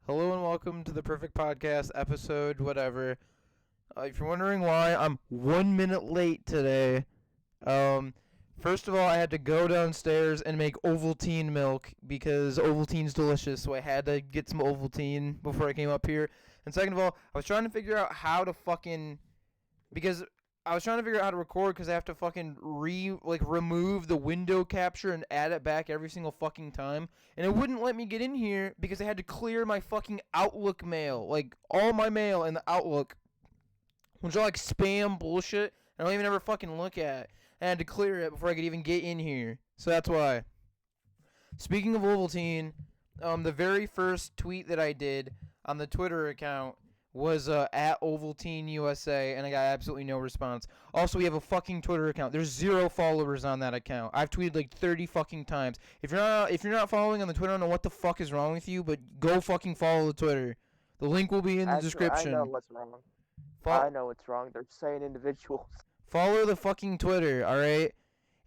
Hello and welcome to the Purrfect Pawdcast episode, whatever. If you're wondering why I'm 1 minute late today, first of all, I had to go downstairs and make Ovaltine milk because Ovaltine's delicious, so I had to get some Ovaltine before I came up here. And second of all, I was trying to figure out how to because I was trying to figure out how to record because I have to fucking remove the window capture and add it back every single fucking time. And it wouldn't let me get in here because I had to clear my fucking Outlook mail. Like, all my mail in the Outlook, which are like spam bullshit, I don't even ever fucking look at. I had to clear it before I could even get in here. So that's why. Speaking of Ovaltine, the very first tweet that I did on the Twitter account was at Ovaltine USA, and I got absolutely no response. Also, we have a fucking Twitter account. There's 0 followers on that account. I've tweeted like 30 fucking times. If you're not following on the Twitter, I don't know what the fuck is wrong with you, but go fucking follow the Twitter. The link will be in the description. I know what's wrong. I know what's wrong. They're saying individuals. Follow the fucking Twitter, all right?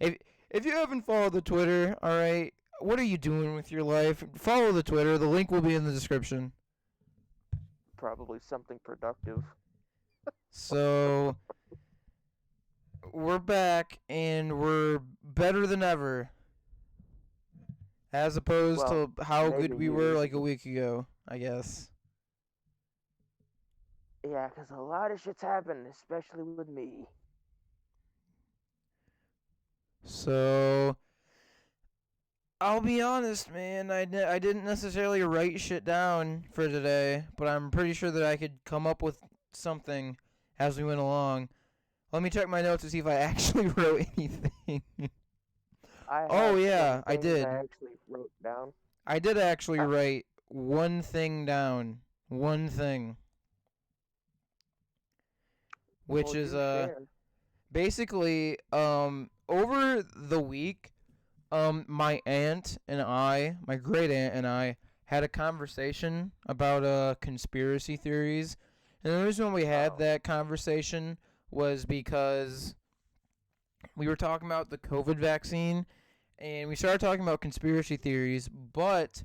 If you haven't followed the Twitter, all right, what are you doing with your life? Follow the Twitter. The link will be in the description. Probably something productive. So, we're back, and we're better than ever. As opposed to how good we were like a week ago, I guess. Yeah, because a lot of shit's happened, especially with me. So, I'll be honest, man. I didn't necessarily write shit down for today, but I'm pretty sure that I could come up with something as we went along. Let me check my notes to see if I actually wrote anything. I did. I actually wrote down. I did actually write one thing down. One thing. Which is basically over the week, my aunt and I, my great aunt and I, had a conversation about conspiracy theories. And the reason we had that conversation was because we were talking about the COVID vaccine, and we started talking about conspiracy theories, but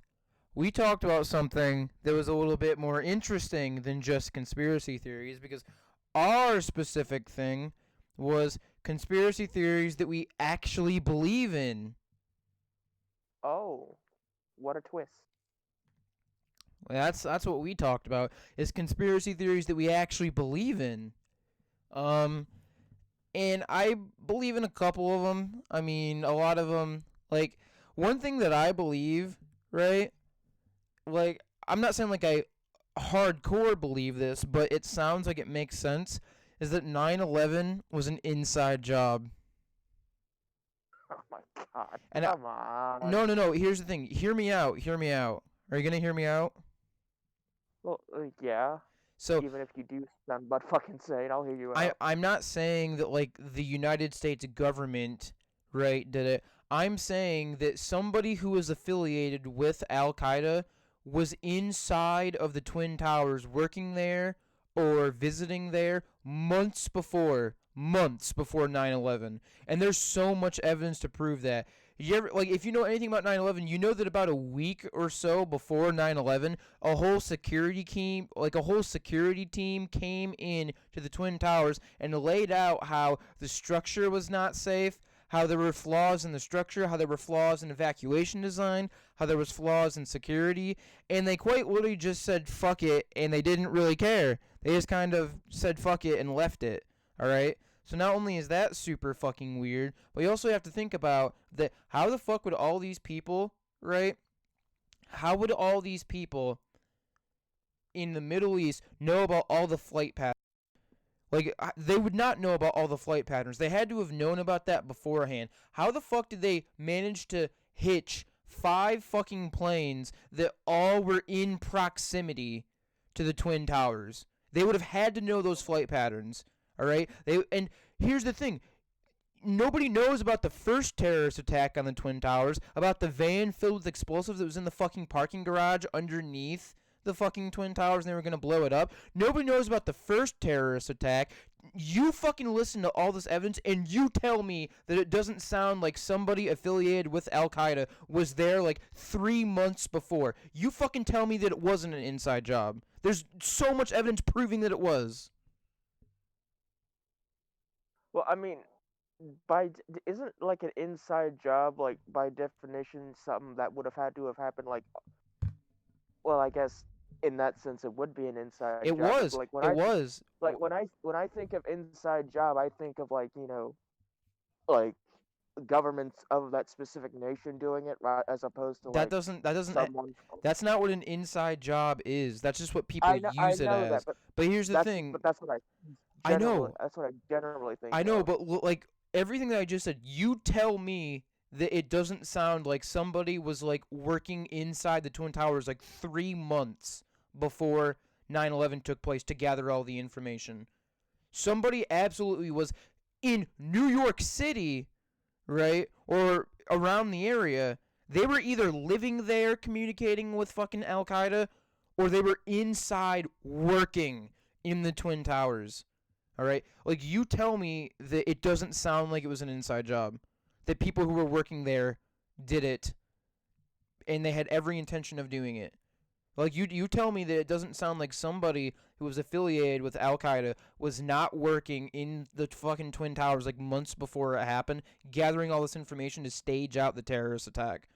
we talked about something that was a little bit more interesting than just conspiracy theories, because our specific thing was conspiracy theories that we actually believe in. Oh, what a twist. That's what we talked about, is conspiracy theories that we actually believe in. And I believe in a couple of them. I mean, a lot of them. Like, one thing that I believe, right? Like, I'm not saying like I hardcore believe this, but it sounds like it makes sense, is that 9/11 was an inside job. Oh my god. And Come on. No. Here's the thing. Hear me out. Are you going to hear me out? Well, yeah. So, even if you do sound butt fucking insane, I'll hear you out. I'm not saying that, like, the United States government, right, did it. I'm saying that somebody who was affiliated with Al-Qaeda was inside of the Twin Towers working there or visiting there months before 9/11. And there's so much evidence to prove that. If you know anything about 9/11, you know that about a week or so before 9/11, a whole security team came in to the Twin Towers and laid out how the structure was not safe, how there were flaws in the structure, how there were flaws in evacuation design, how there was flaws in security, and they quite literally just said fuck it, and they didn't really care. They just kind of said fuck it and left it, alright? So not only is that super fucking weird, but you also have to think about that, how the fuck would all these people, right? How would all these people in the Middle East know about all the flight patterns? Like, they would not know about all the flight patterns. They had to have known about that beforehand. How the fuck did they manage to hitch 5 fucking planes that all were in proximity to the Twin Towers? They would have had to know those flight patterns. All right? And here's the thing. Nobody knows about the first terrorist attack on the Twin Towers, about the van filled with explosives that was in the fucking parking garage underneath the fucking Twin Towers, and they were going to blow it up. Nobody knows about the first terrorist attack You fucking listen to all this evidence and you tell me that it doesn't sound like somebody affiliated with Al Qaeda was there like 3 months before. You fucking tell me that it wasn't an inside job. There's so much evidence proving that it was. Well, I mean, isn't like an inside job like by definition something that would have had to have happened like, well, I guess in that sense it would be an inside It job, but was. It was. when I think of inside job, I think of like, like governments of that specific nation doing it, right, as opposed to That like doesn't that doesn't someone. that's not what an inside job is. That's just what people I use it know that, as. But here's the thing. that's what I know. I generally think I know, of. but like everything that I just said, you tell me that it doesn't sound like somebody was like working inside the Twin Towers like 3 months before 9/11 took place to gather all the information. Somebody absolutely was in New York City, right? Or around the area. They were either living there communicating with fucking Al Qaeda or they were inside working in the Twin Towers. All right? Like, you tell me that it doesn't sound like it was an inside job. That people who were working there did it and they had every intention of doing it. Like, you tell me that it doesn't sound like somebody who was affiliated with Al Qaeda was not working in the fucking Twin Towers like months before it happened, gathering all this information to stage out the terrorist attack.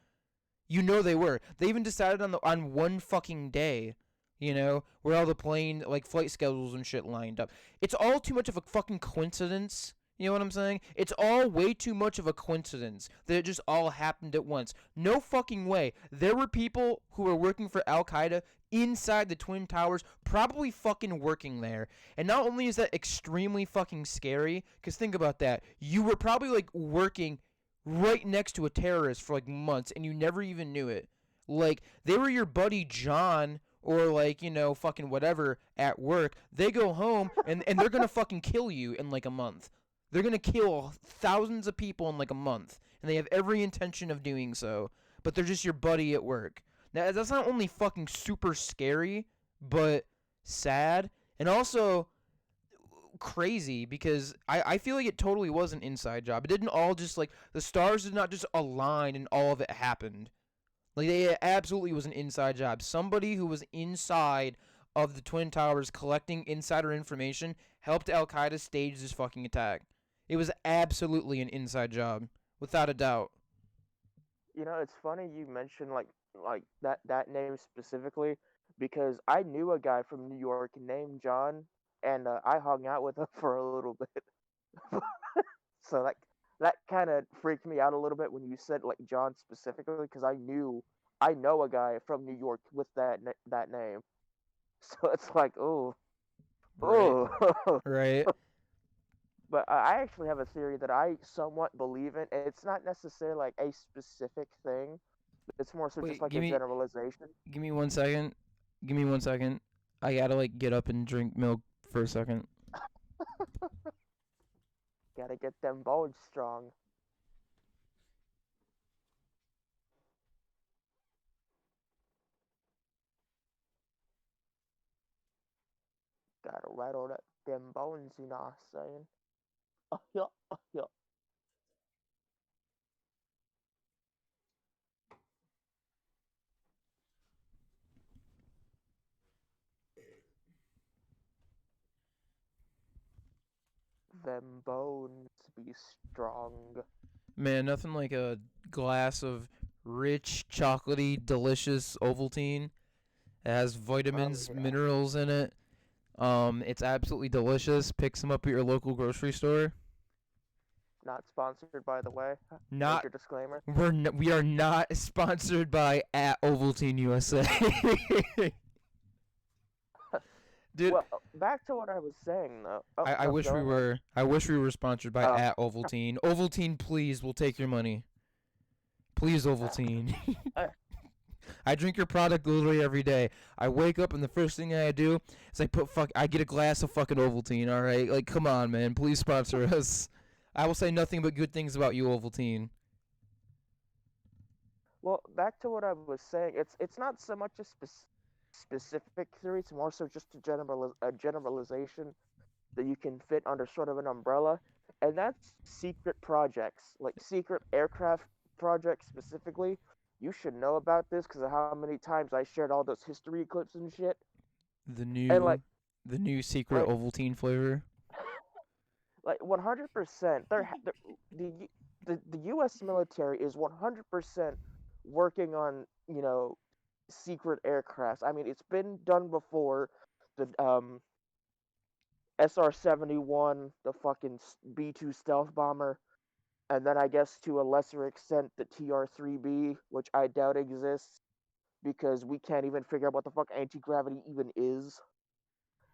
You know they were. They even decided on one fucking day, where all the plane like flight schedules and shit lined up. It's all too much of a fucking coincidence. You know what I'm saying? It's all way too much of a coincidence that it just all happened at once. No fucking way. There were people who were working for Al Qaeda inside the Twin Towers, probably fucking working there. And not only is that extremely fucking scary, because think about that. You were probably like working right next to a terrorist for like months and you never even knew it. Like, they were your buddy John or like, fucking whatever at work. They go home and they're gonna fucking kill you in like a month. They're gonna kill thousands of people in like a month. And they have every intention of doing so. But they're just your buddy at work. Now, that's not only fucking super scary, but sad. And also crazy because I feel like it totally was an inside job. It didn't all just like the stars did not just align and all of it happened. Like it absolutely was an inside job. Somebody who was inside of the Twin Towers collecting insider information helped Al Qaeda stage this fucking attack. It was absolutely an inside job, without a doubt. It's funny you mentioned like that name specifically because I knew a guy from New York named John, and I hung out with him for a little bit. So that kind of freaked me out a little bit when you said like John specifically because I know a guy from New York with that name. So it's like, oh, Right. oh. Right. But I actually have a theory that I somewhat believe in. It's not necessarily like a specific thing. It's more so just Wait, like a generalization. give me 1 second. Give me 1 second. I gotta like get up and drink milk for a second. Gotta get them bones strong. Gotta rattle them bones, you know what I'm saying? Yeah, yeah. Them bones be strong. Man, nothing like a glass of rich, chocolatey, delicious Ovaltine. It has Oh vitamins, yeah. minerals in it. It's absolutely delicious. Pick some up at your local grocery store. Not sponsored, by the way. Not Major disclaimer. we are not sponsored by at Ovaltine USA. Dude, Well, back to what I was saying though. Oh, I no, wish go we ahead. were. I wish we were sponsored by Oh, at Ovaltine. Ovaltine, please, we'll take your money. Please, Ovaltine. uh, I drink your product literally every day. I wake up and the first thing I do is I get a glass of fucking Ovaltine. All right, like come on, man, please sponsor us. I will say nothing but good things about you, Ovaltine. well, back to what I was saying. It's not so much a specific theory. It's more so just a generalization that you can fit under sort of an umbrella, and that's secret projects, like secret aircraft projects specifically. You should know about this because of how many times I shared all those history clips and shit. The And like, new, the new secret like, Ovaltine flavor. like 100%, the U.S. military is 100% working on secret aircrafts. I mean, it's been done before. The SR-71, the fucking B-2 stealth bomber, and then I guess to a lesser extent the TR-3B, which I doubt exists because we can't even figure out what the fuck anti-gravity even is.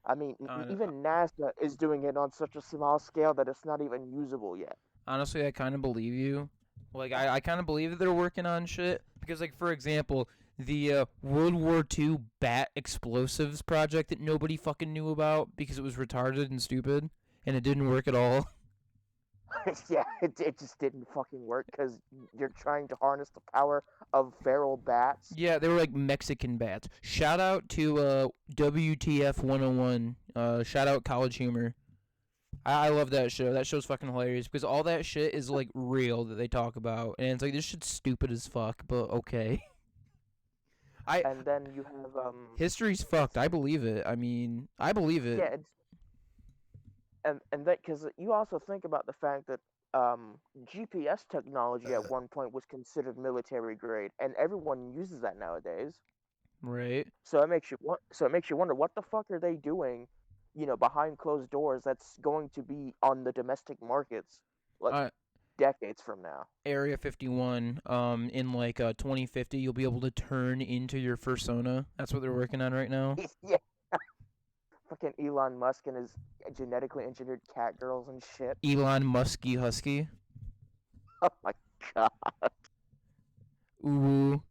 I mean, On, even NASA is doing it on such a small scale that it's not even usable yet. honestly, I kind of believe you. Like, I kind of believe that they're working on shit because, like, for example, the World War II bat explosives project that nobody fucking knew about because it was retarded and stupid and it didn't work at all. Yeah, it just didn't fucking work because you're trying to harness the power of feral bats. Yeah, they were like Mexican bats. Shout out to WTF 101. Shout out College Humor. I love that show. That show's fucking hilarious because all that shit is like real that they talk about, and it's like this shit's stupid as fuck, but okay. I And then you have History's fucked. I believe it. I mean, I believe it. yeah, and that because you also think about the fact that GPS technology at one point was considered military grade, and everyone uses that nowadays. Right. So it makes you wonder what the fuck are they doing, behind closed doors that's going to be on the domestic markets like Uh, decades from now. Area 51. In like 2050, you'll be able to turn into your fursona. That's what they're working on right now. Yeah, fucking Elon Musk and his genetically engineered cat girls and shit. Elon Muskie Husky. Oh my god. Ooh.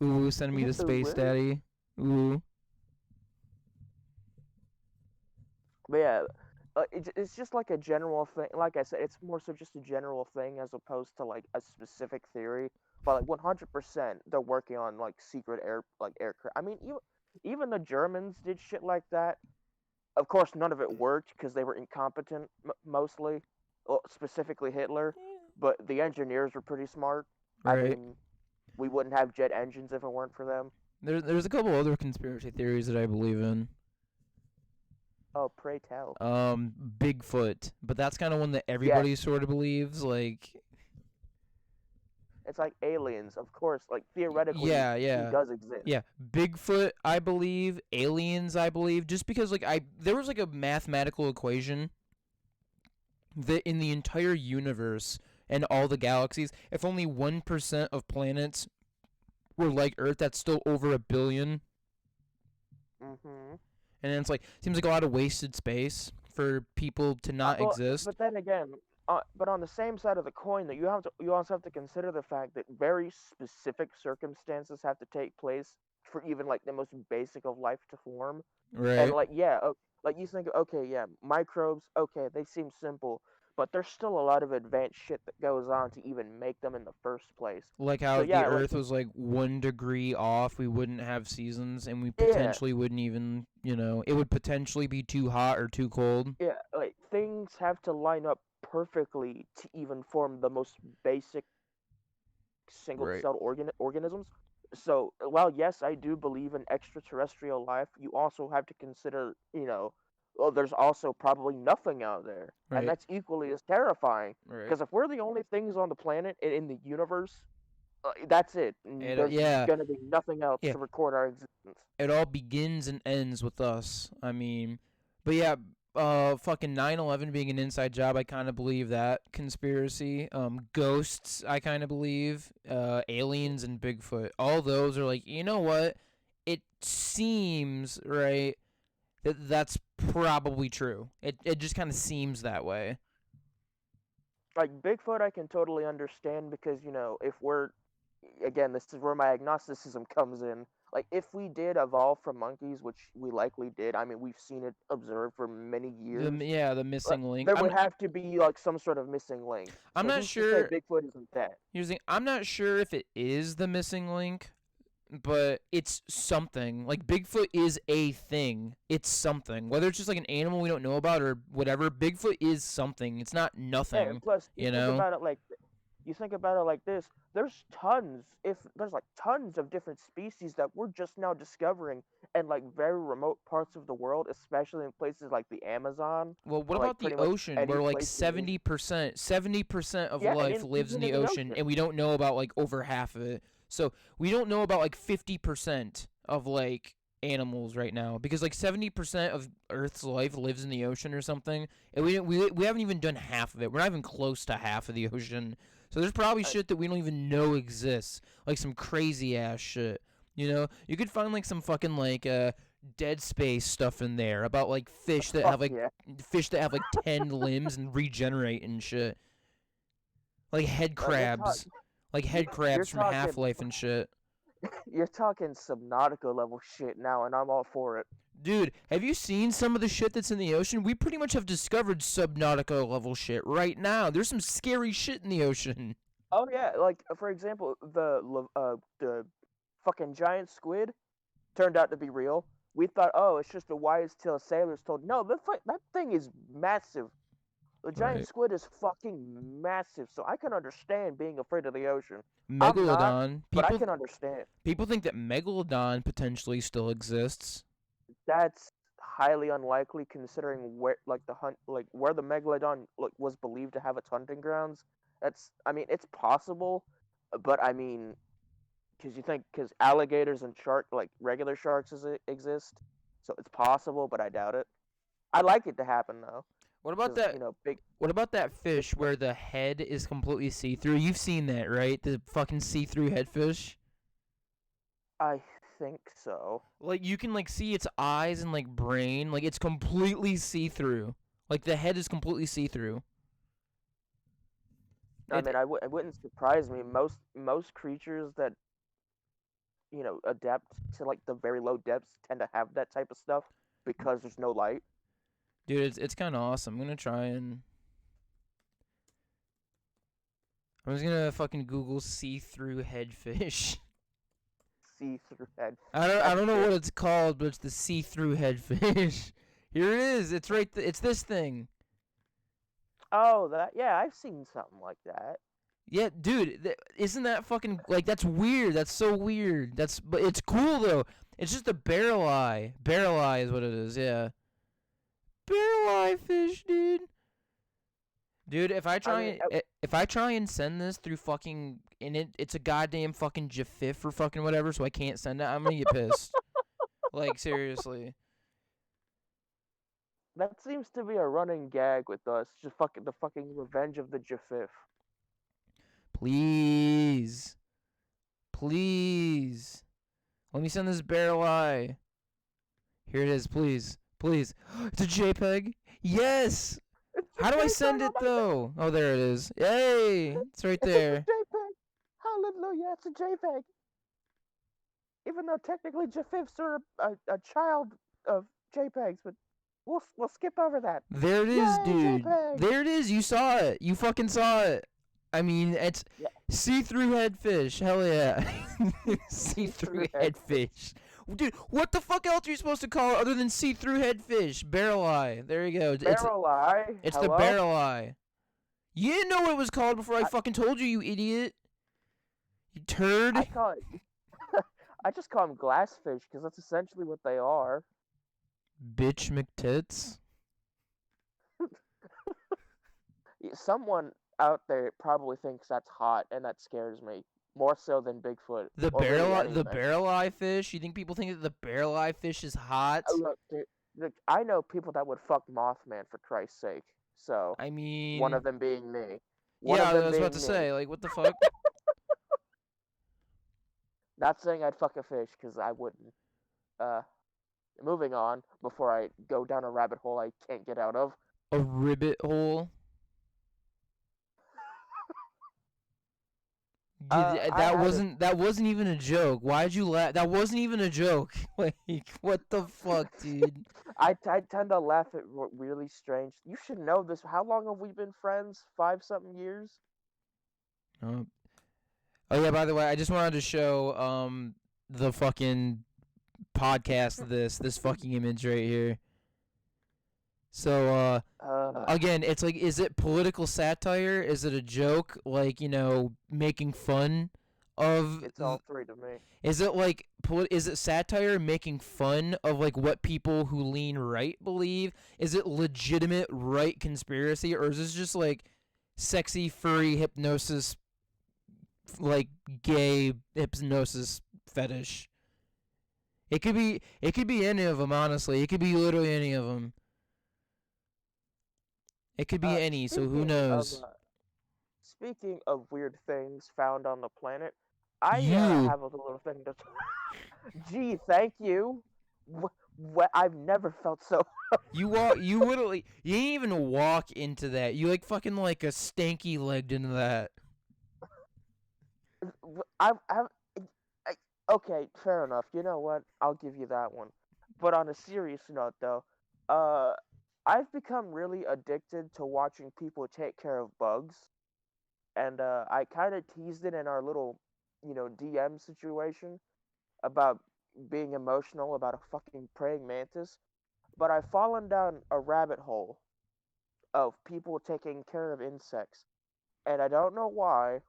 Ooh, send me to space, Ooh. daddy. Ooh. But yeah, it's just like a general thing. Like I said, it's more so just a general thing as opposed to like a specific theory. But like 100%, they're working on like secret aircraft. I mean, even the Germans did shit like that. Of course, none of it worked because they were incompetent mostly, well, specifically Hitler. But the engineers were pretty smart. I Right. mean, we wouldn't have jet engines if it weren't for them. There's a couple other conspiracy theories that I believe in. Oh, pray tell. Bigfoot, but that's kind of one that Yes, everybody sort of believes. Like, it's like aliens, of course. Like theoretically, yeah, he yeah, does exist. yeah. Bigfoot, I believe. Aliens, I believe. Just because, like, there was like a mathematical equation that in the entire universe and all the galaxies, if only 1% of planets were like Earth, that's still over a billion. Mhm. And it's like seems like a lot of wasted space for people to not Well, exist. but then again, but on the same side of the coin, that you also have to consider the fact that very specific circumstances have to take place for even like the most basic of life to form. And Right. like yeah, like you think okay, yeah, microbes, okay, they seem simple, but there's still a lot of advanced shit that goes on to even make them in the first place. Like So how if the yeah, like Earth was like 1 degree off, we wouldn't have seasons, and we yeah, potentially wouldn't even, it would potentially be too hot or too cold. yeah, like things have to line up perfectly to even form the most basic Right. single-celled organisms. So while yes, I do believe in extraterrestrial life, you also have to consider, well, there's also probably nothing out there, and Right. that's equally as terrifying. Right. Because if we're the only things on the planet and in the universe, that's it. There's Yeah. gonna be nothing else Yeah. to record our existence. It all begins and ends with us. I mean, but yeah, fucking 9/11 being an inside job, I kind of believe that conspiracy. Ghosts, I kind of believe. Aliens and Bigfoot, all those are like, you know what? It seems right that that's probably true. It just kind of seems that way. Like Bigfoot, I can totally understand because if we're again, this is where my agnosticism comes in. Like, if we did evolve from monkeys, which we likely did, I mean, we've seen it observed for many years. The missing link. There would have to be like some sort of missing link. I'm So not who's to say sure. Bigfoot isn't that? Here's the thing. I'm not sure if it is the missing link. but it's something. Like Bigfoot is a thing. It's something. Whether it's just like an animal we don't know about or whatever, Bigfoot is something. It's not Yeah, nothing, plus you know? you think about it like this. There's tons, if there's like tons of different species that we're just now discovering in like very remote parts of the world, especially in places like the Amazon Well, what and like about the pretty much ocean any where like place in Asia. 70% of Yeah, and life lives in even the in the ocean ocean. and we don't know about like over half of it. So, we don't know about like 50% of like animals right now because like 70% of Earth's life lives in the ocean or something. And we haven't even done half of it. We're not even close to half of the ocean. So there's probably I, shit that we don't even know exists, like some crazy ass shit. You know, you could find like some fucking like dead space stuff in there about like fuck yeah. fish that have like 10 limbs and regenerate and shit. Like head No, you're talking. crabs. Like head You're crabs from talking. Half-Life and shit. You're talking Subnautica level shit now, and I'm all for it. Dude, have you seen some of the shit that's in the ocean? We pretty much have discovered Subnautica level shit right now. There's some scary shit in the ocean. Oh yeah, like for example, the fucking giant squid turned out to be real. We thought, oh, it's just a wise-tailed sailor's told. No, that thing is massive. The giant Right. squid is fucking massive, so I can understand being afraid of the ocean. I'm not, Megalodon. but I can understand. People think that Megalodon potentially still exists. That's highly unlikely considering where like where the megalodon was believed to have its hunting grounds. I mean, it's possible, but I mean, because alligators and regular sharks exist, so it's possible, but I doubt it. I like it to happen though, What about because that What about that big fish where the head is completely see-through? You've seen that, right? The fucking see-through head fish? I think so. Like you can like see its eyes and like brain, like it's completely see-through. Like the head is completely see-through. I It mean, it wouldn't surprise me. Most creatures that adapt to like the very low depths tend to have that type of stuff because there's no light. Dude, it's kind of awesome. I'm just gonna fucking Google see-through head fish. See through head. I That's don't know sick. what it's called, but it's the see-through head fish. Here it is. It's right. It's this thing. Oh, yeah, I've seen something like that. Yeah, dude, isn't that fucking like that's weird? That's so weird. But it's cool though. It's just a barrel eye. Barrel eye is what it is. Yeah, barrel eye fish, dude. Dude, I mean, if I try and send this through fucking and it's a goddamn fucking GIF or fucking whatever, so I can't send it. I'm gonna get pissed. Like seriously. that seems to be a running gag with us. Just the fucking revenge of the Jafif. Please, please, let me send this barrel eye. Here it is. Please, please. It's a JPEG. Yes. It's a How do I JPEG. send Oh it my though? Oh, there it is. Yay! It's right It's a there. JPEG. Hallelujah! It's a JPEG. Even though technically GIFs are a child of JPEGs, but we'll skip over that. There it is, Yay, dude. JPEG! There it is. You saw it. You fucking saw it. I mean, it's Yeah, see-through head fish. Hell yeah. see See-through through head. head fish. Dude, what the fuck else are you supposed to call it other than see-through head fish? Barrel eye. There you go. Barrel eye. It's the Hello. barrel eye. You didn't know what it was called before I I, fucking told you, you idiot. You turd. I call it. I just call them glassfish because that's essentially what they are. Bitch McTits. Someone out there probably thinks that's hot, and that scares me more so than Bigfoot or really The anything. barrel eye fish. You think people think that the barrel eye fish is hot? Look, dude, look, I know people that would fuck Mothman for Christ's sake. So I one mean, of them being me. One yeah, of I them was about to being me. say, like, what the fuck? Not saying I'd fuck a fish because I wouldn't. Uh, moving on before I go down a rabbit hole I can't get out of. A ribbit hole. I had it. That wasn't even a joke. Why'd you laugh? That wasn't even a joke. Like, what the fuck, dude? I tend to laugh at really strange. You should know this. How long have we been friends? 5-something years. Oh. Oh yeah. By the way, I just wanted to show the fucking podcast this fucking image right here. So again, it's like, is it political satire? Is it a joke? Like, making fun of? It's all three to me. Is it like is it satire making fun of like what people who lean right believe? Is it legitimate right conspiracy, or is this just like sexy furry hypnosis, like gay hypnosis fetish? It could be any of them, honestly. It could be literally any of them. It could be any, so who knows? Speaking of weird things found on the planet, I You. have a little thing to. Gee, thank you. I've never felt so. You literally, you didn't even walk into that. You like fucking like a stanky legged into that. Okay, fair enough. You know what? I'll give you that one. But on a serious note, though, I've become really addicted to watching people take care of bugs, and I kind of teased it in our little, DM situation about being emotional about a fucking praying mantis. But I've fallen down a rabbit hole of people taking care of insects, and I don't know why,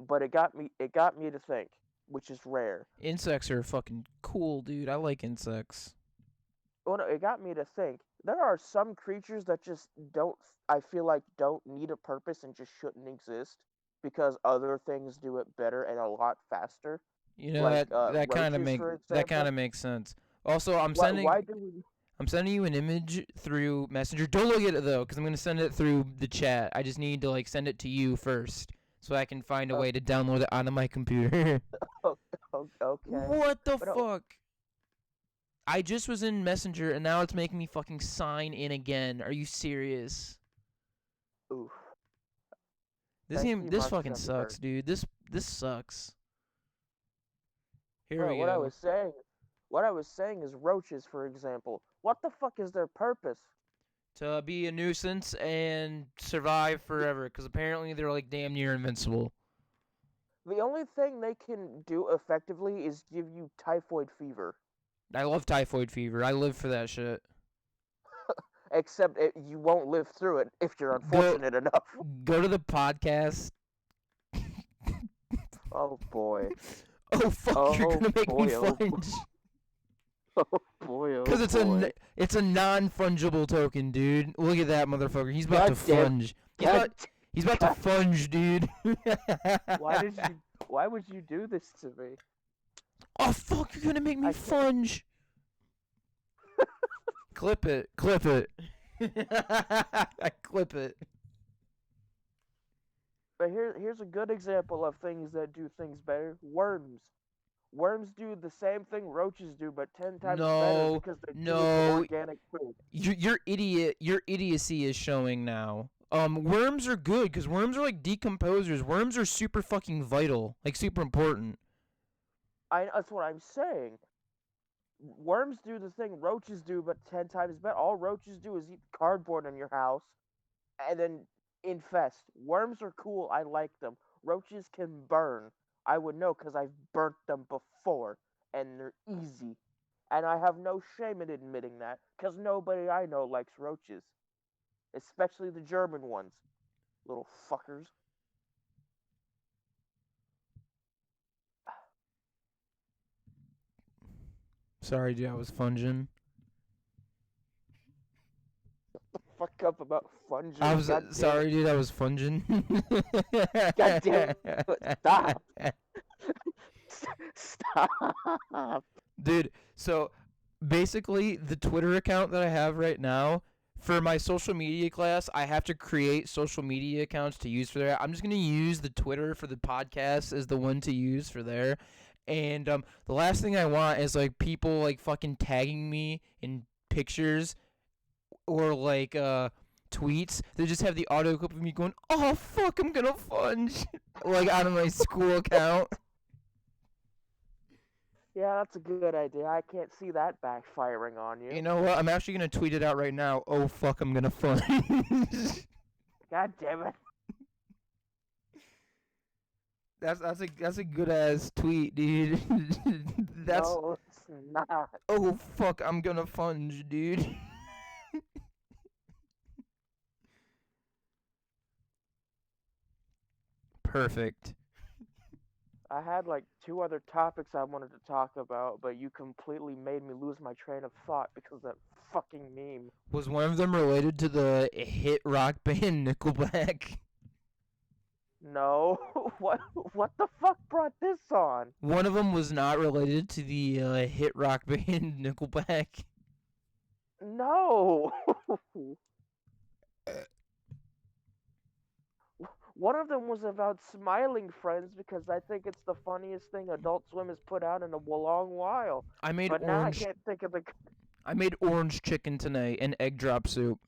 but it got me. It got me to think, which is rare. Insects are fucking cool, dude. I like insects. Well, no, it got me to think. There are some creatures that just don't. I feel like don't need a purpose and just shouldn't exist because other things do it better and a lot faster. Like that kind of roaches, for example. makes sense. Also, I'm Why do we? I'm sending you an image through Messenger. Don't look at it though, because I'm gonna send it through the chat. I just need to like send it to you first, so I can find a way to download it onto my computer. Okay. What the fuck? I just was in Messenger and now it's making me fucking sign in again. Are you serious? Oof. This fucking sucks, dude. This sucks. Here we go. What I was saying is roaches, for example. What the fuck is their purpose? To be a nuisance and survive forever, because apparently they're like damn near invincible. The only thing they can do effectively is give you typhoid fever. I love typhoid fever. I live for that shit. Except you won't live through it if you're unfortunate enough. Go to the podcast. Oh boy. Oh fuck! You're gonna make me flinch. Oh boy. Because it's a non-fungible token, dude. Look at that motherfucker. He's about to funge. He's about to funge, dude. Why would you do this to me? Oh fuck! You're gonna make me funge. Clip it. I clip it. But here's a good example of things that do things better. Worms. Worms do the same thing roaches do, but 10 times better because they do organic food. Your idiocy is showing now. Worms are good because worms are like decomposers. Worms are super fucking vital, like super important. That's what I'm saying. Worms do the thing roaches do, but 10 times better. All roaches do is eat cardboard in your house, and then infest. Worms are cool. I like them. Roaches can burn. I would know because I've burnt them before, and they're easy. And I have no shame in admitting that, because nobody I know likes roaches. Especially the German ones. Little fuckers. Sorry, dude, I was funging. Fuck up about funging. I was sorry, dude. I was funging. God damn it! Stop. Stop. Dude, so basically, the Twitter account that I have right now for my social media class, I have to create social media accounts to use for there. I'm just gonna use the Twitter for the podcast as the one to use for there. And the last thing I want is like people like fucking tagging me in pictures or like tweets. They just have the audio clip of me going, "Oh fuck, I'm gonna funge," like out of my school account. Yeah, that's a good idea. I can't see that backfiring on you. You know what? I'm actually gonna tweet it out right now. Oh fuck, I'm gonna funge. God damn it. That's a good ass tweet, dude. That's No, it's not. oh fuck, I'm gonna funge, dude. Perfect. I had like two other topics I wanted to talk about, but you completely made me lose my train of thought because of that fucking meme. Was one of them related to the hit rock band Nickelback? No, what the fuck brought this on? One of them was not related to the hit rock band Nickelback. No. One of them was about smiling friends because I think it's the funniest thing Adult Swim has put out in a long while. I made But now I orange. can't think of the. I made orange chicken tonight and egg drop soup.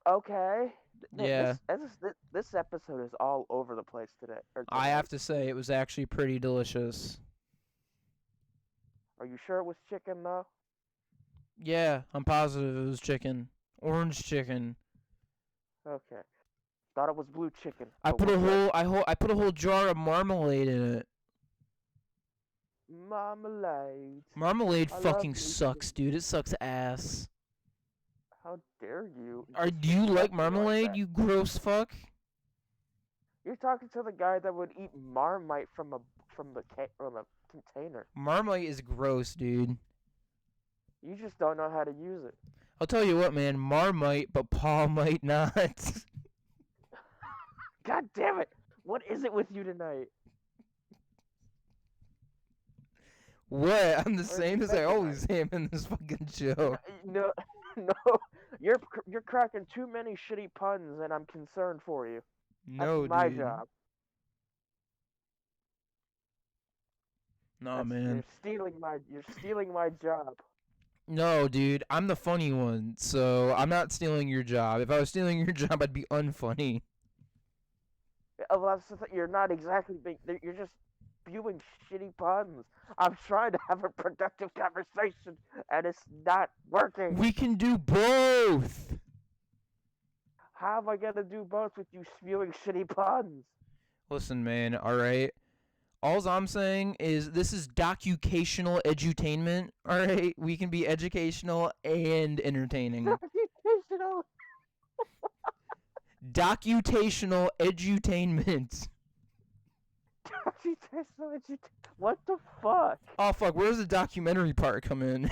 Okay. Yeah, This episode is all over the place today. Or I tonight. have to say it was actually pretty delicious. Are you sure it was chicken though? Yeah, I'm positive it was chicken. Orange chicken. Okay. Thought it was blue chicken. I but put we're a good. I put a whole jar of marmalade in it. Marmalade. Marmalade I love fucking blue sucks, dude. It sucks ass. How dare you? Do you like disrespect me marmalade, that? you gross fuck? You're talking to the guy that would eat Marmite from the container. Marmite is gross, dude. You just don't know how to use it. I'll tell you what, man. Marmite, but Paul might not. God damn it! What is it with you tonight? What? I'm the Or same as I second always am in this fucking show. No, no, you're cracking too many shitty puns, and I'm concerned for you. No, That's my dude. job. Nah, man. You're stealing my job. No, dude. I'm the funny one, so I'm not stealing your job. If I was stealing your job, I'd be unfunny. Well, that's the thing, you're not exactly being. You're just spewing shitty puns. I'm trying to have a productive conversation, and it's not working. We can do both. How am I gonna do both with you spewing shitty puns? Listen, man. All right. All I'm saying is this is docucational edutainment. All right, we can be educational and entertaining. Computational. Docutational edutainment. Computational. What the fuck? Oh fuck, where's the documentary part come in?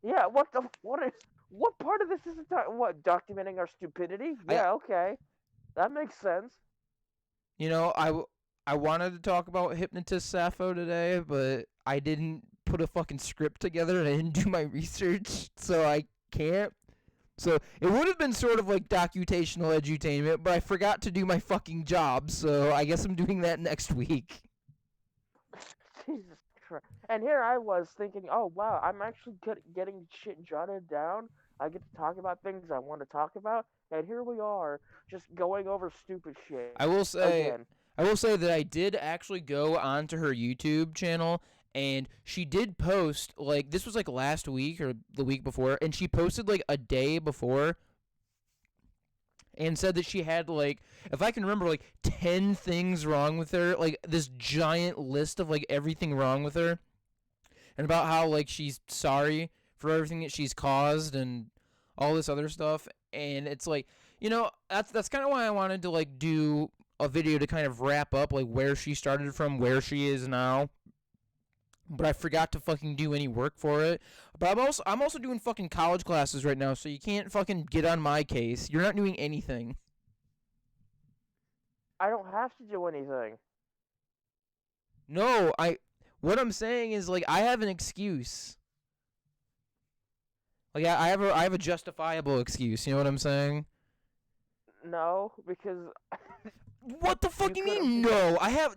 Yeah. What part of this is what documenting our stupidity? Yeah. Okay. That makes sense. You know, I wanted to talk about hypnotist Sappho today, but I didn't put a fucking script together and I didn't do my research, so I can't. So it would have been sort of like docutational edutainment, but I forgot to do my fucking job, so I guess I'm doing that next week. Jesus Christ. And here I was thinking, oh wow, I'm actually getting shit jotted down. I get to talk about things I want to talk about, and here we are, just going over stupid shit. I will say Again. that I did actually go onto her YouTube channel, and she did post, like, this was like last week or the week before, and she posted like a day before and said that she had, like, if I can remember, like 10 things wrong with her, like this giant list of like everything wrong with her, and about how like she's sorry for everything that she's caused and all this other stuff. And it's like, you know, that's kind of why I wanted to like do a video to kind of wrap up like where she started from, where she is now. But I forgot to fucking do any work for it. But I'm also doing fucking college classes right now, so you can't fucking get on my case. You're not doing anything. I don't have to do anything. No, what I'm saying is like I have an excuse. Like I have a justifiable excuse, you know what I'm saying? No, because What the fuck You you mean no? I have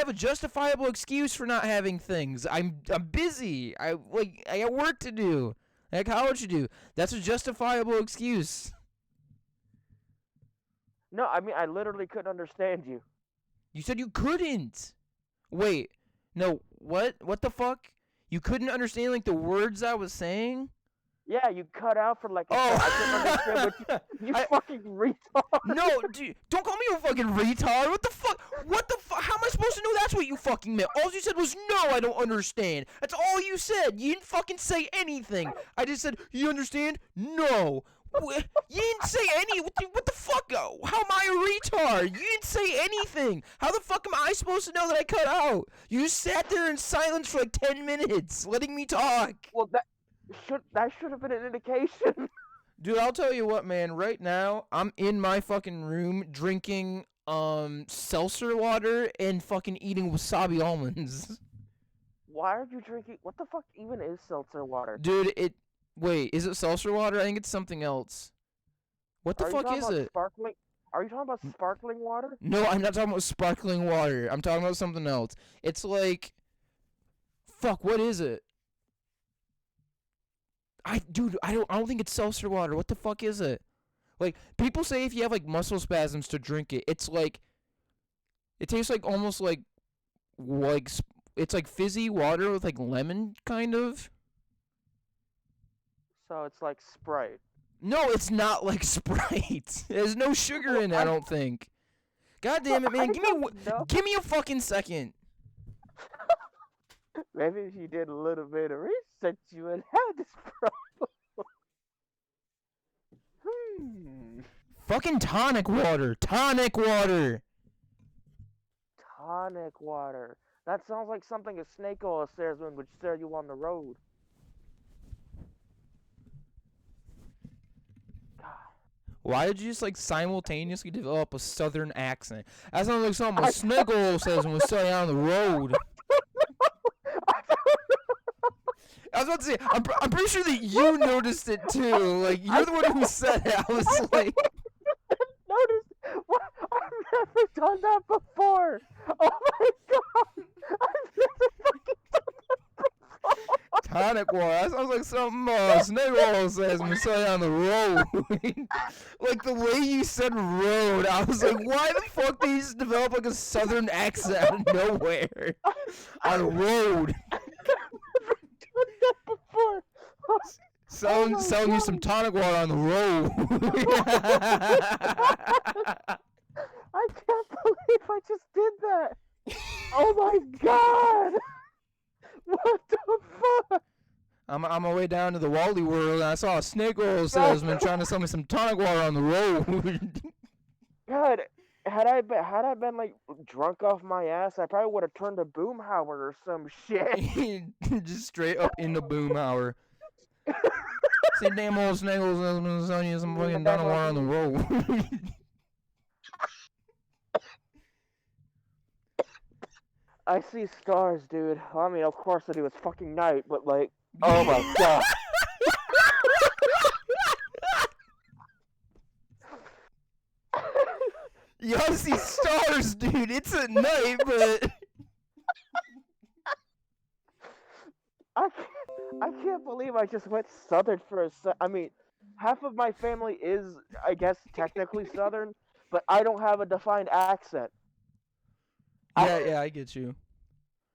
a justifiable excuse for not having things. I'm busy. I got work to do. I got college to do. That's a justifiable excuse. no, I mean I literally couldn't understand you. You said you couldn't. Wait. No, what? What the fuck? You couldn't understand like the words I was saying? Yeah, you cut out for like a Oh, second. I couldn't understand what you fucking retard. No, dude, don't call me a fucking retard. What the fuck? What the fuck? How am I supposed to know that's what you fucking meant? All you said was, no, I don't understand. That's all you said. You didn't fucking say anything. I just said, you understand? No. You didn't say any. What the fuck? How am I a retard? You didn't say anything. How the fuck am I supposed to know that I cut out? You just sat there in silence for like 10 minutes, letting me talk. Well, that should have been an indication. Dude, I'll tell you what, man. Right now, I'm in my fucking room drinking seltzer water and fucking eating wasabi almonds. Why are you drinking? What the fuck even is seltzer water? Dude, wait, is it seltzer water? I think it's something else. What the fuck is it? Sparkling? Are you talking about sparkling water? No, I'm not talking about sparkling water. I'm talking about something else. It's like, fuck, what is it? Dude, I don't think it's seltzer water. What the fuck is it? Like, people say if you have like muscle spasms to drink it, it's like, it tastes like almost like it's like fizzy water with like lemon kind of. So it's like Sprite. No, it's not like Sprite. There's no sugar in it, I don't think. God damn it, man! Give me a fucking second. Maybe if you did a little bit of research, you would have this problem. Fucking tonic water. Tonic water. Tonic water. That sounds like something a snake oil salesman would sell you on the road. Why did you just like simultaneously develop a southern accent? That sounds like something a snake oil salesman would sell you on the road. I was about to say, I'm pretty sure that you noticed it too. Like, you're the one who said it. I was like, noticed? What? I've never done that before. Oh my god! I've never fucking done that before. Tonic water. That sounds like something snake oil salesman would sell you on the road. Like the way you said road, I was like, why the fuck did you just develop like a southern accent out of nowhere? On the road. Before. Selling you some tonic water on the road. I can't believe I just did that. Oh my god! What the fuck? I'm on my way down to the Wally World and I saw a snake oil salesman trying to sell me some tonic water on the road. God, had I been like drunk off my ass, I probably would have turned a Boomhauer or some shit. Just straight up in the Boomhauer. See, damn old snake oil salesman selling you some fucking tonic water on the road. I see stars, dude. I mean, of course I do. It's fucking night, but like, oh my god. You ought to see stars, dude. It's at night, but I can't believe I just went southern for a sec. I mean, half of my family is, I guess, technically southern, but I don't have a defined accent. yeah, I get you.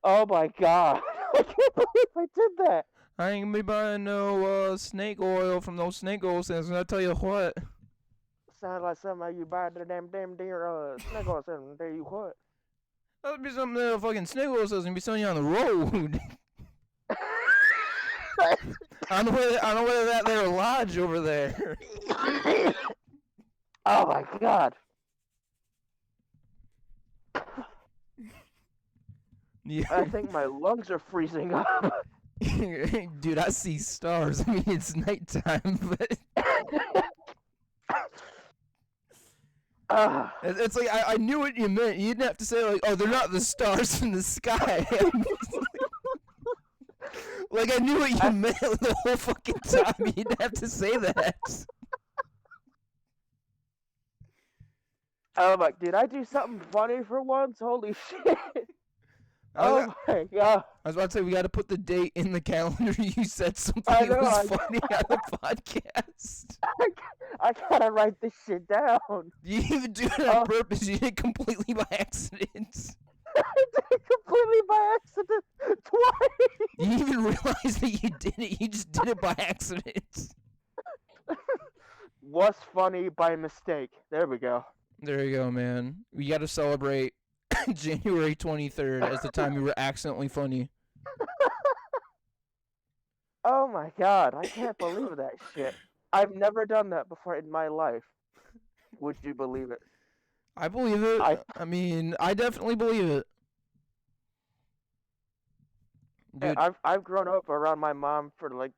Oh my god. I can't believe I did that. I ain't gonna be buying no snake oil from those snake oil salesmen. I tell you what. Sound like somebody you buy the damn deer snake oil salesman. Tell you what. That would be something that a fucking snake oil salesman be selling you on the road. I don't know whether that there lodge over there. Oh my god. Yeah. I think my lungs are freezing up. Dude, I see stars. I mean, it's nighttime, but it's like I knew what you meant. You didn't have to say like, "Oh, they're not the stars in the sky." Like I knew what you meant the whole fucking time. You didn't have to say that. Oh my, did I do something funny for once? Holy shit. Oh my god. I was about to say, we got to put the date in the calendar. You said something that was funny on the podcast. I gotta write this shit down. You didn't even do it on purpose. You did it completely by accident. I did it completely by accident twice. You didn't even realize that you did it. You just did it by accident. was funny by mistake. There we go. There you go, man. We got to celebrate January 23rd as the time you were accidentally funny. Oh my god, I can't believe that shit. I've never done that before in my life. Would you believe it? I believe it. I I mean, I definitely believe it. Dude, I've grown up around my mom for like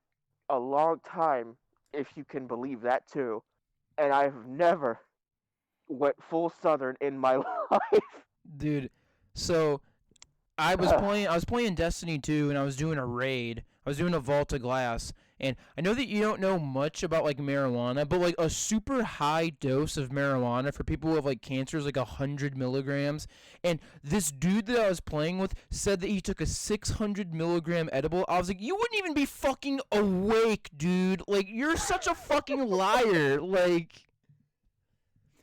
a long time, if you can believe that too, and I've never went full southern in my life. dude. So I was playing Destiny 2 and I was doing a raid. I was doing a Vault of Glass. And I know that you don't know much about like marijuana, but like a super high dose of marijuana for people who have like cancer is like 100 milligrams. And this dude that I was playing with said that he took a 600 milligram edible. I was like, you wouldn't even be fucking awake, dude. Like, you're such a fucking liar. Like,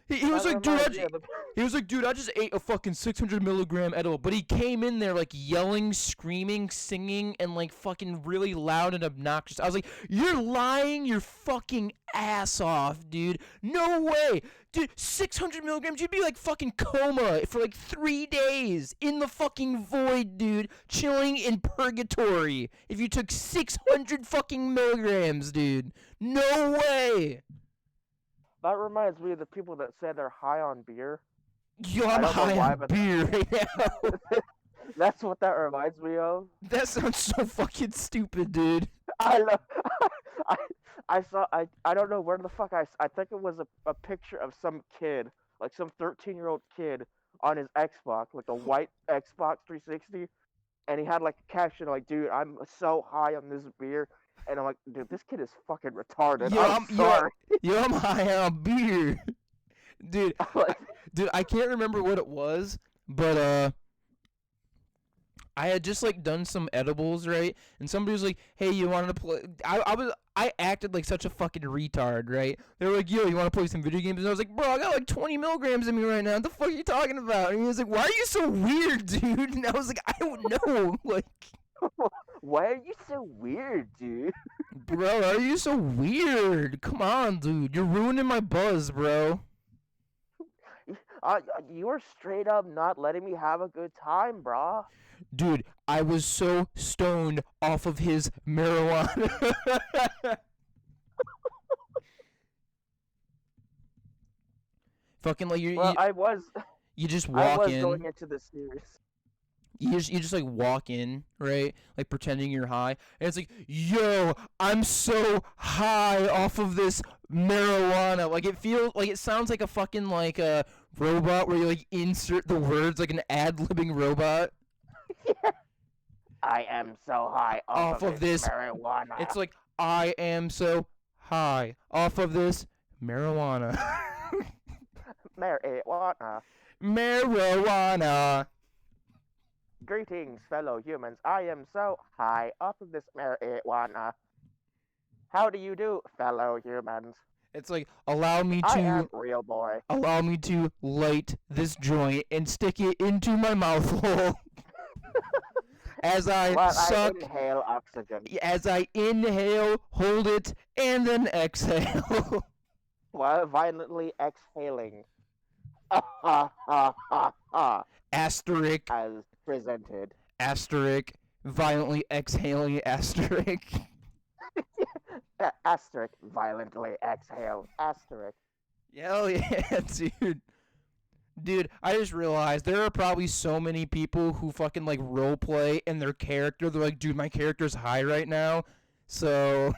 he was like, dude, I just ate a fucking 600 milligram edible. But he came in there like yelling, screaming, singing, and like fucking really loud and obnoxious. I was like, you're lying your fucking ass off, dude. No way. Dude, 600 milligrams, you'd be like fucking coma for like 3 days in the fucking void, dude. Chilling in purgatory if you took 600 fucking milligrams, dude. No way. That reminds me of the people that say they're high on beer. Yo, I I'm don't know high why, on but beer right now. that's what that reminds me of. That sounds so fucking stupid, dude. I know. I I saw I don't know where the fuck I think it was a picture of some kid, like some 13-year-old kid on his Xbox, like a white Xbox 360, and he had like a caption like, "Dude, I'm so high on this beer." And I'm like, "Dude, this kid is fucking retarded." I'm sorry. I'm high on beer, dude. Like, Dude, I can't remember what it was, but I had just like done some edibles, right? And somebody was like, "Hey, you wanted to play?" I acted like such a fucking retard, right? They were like, "Yo, you want to play some video games?" And I was like, "Bro, I got like 20 milligrams in me right now. What the fuck are you talking about?" And he was like, "Why are you so weird, dude?" And I was like, "I don't know, like." why are you so weird, dude? Bro, are you so weird? Come on, dude. You're ruining my buzz, bro. You are straight up not letting me have a good time, brah. Dude, I was so stoned off of his marijuana. Fucking like Well, you just I walk was in. going into this series. You just like walk in, right? Like pretending you're high, and it's like, yo, I'm so high off of this marijuana. Like it sounds like a fucking like a robot where you like insert the words like an ad-libbing robot. I am so high off of this marijuana. It's like, I am so high off of this marijuana. marijuana. Marijuana. Greetings, fellow humans. I am so high off of this marijuana. How do you do, fellow humans? It's like, allow me I am to real boy. light this joint and stick it into my mouth hole. As I suck, I inhale oxygen. as I inhale, hold it, and then exhale. While violently exhaling. Asterisk, As presented. asterisk, violently exhaling, asterisk. Asterisk, violently exhale. Asterisk. Hell yeah, dude. Dude, I just realized there are probably so many people who fucking like roleplay and their character. They're like, dude, my character's high right now, so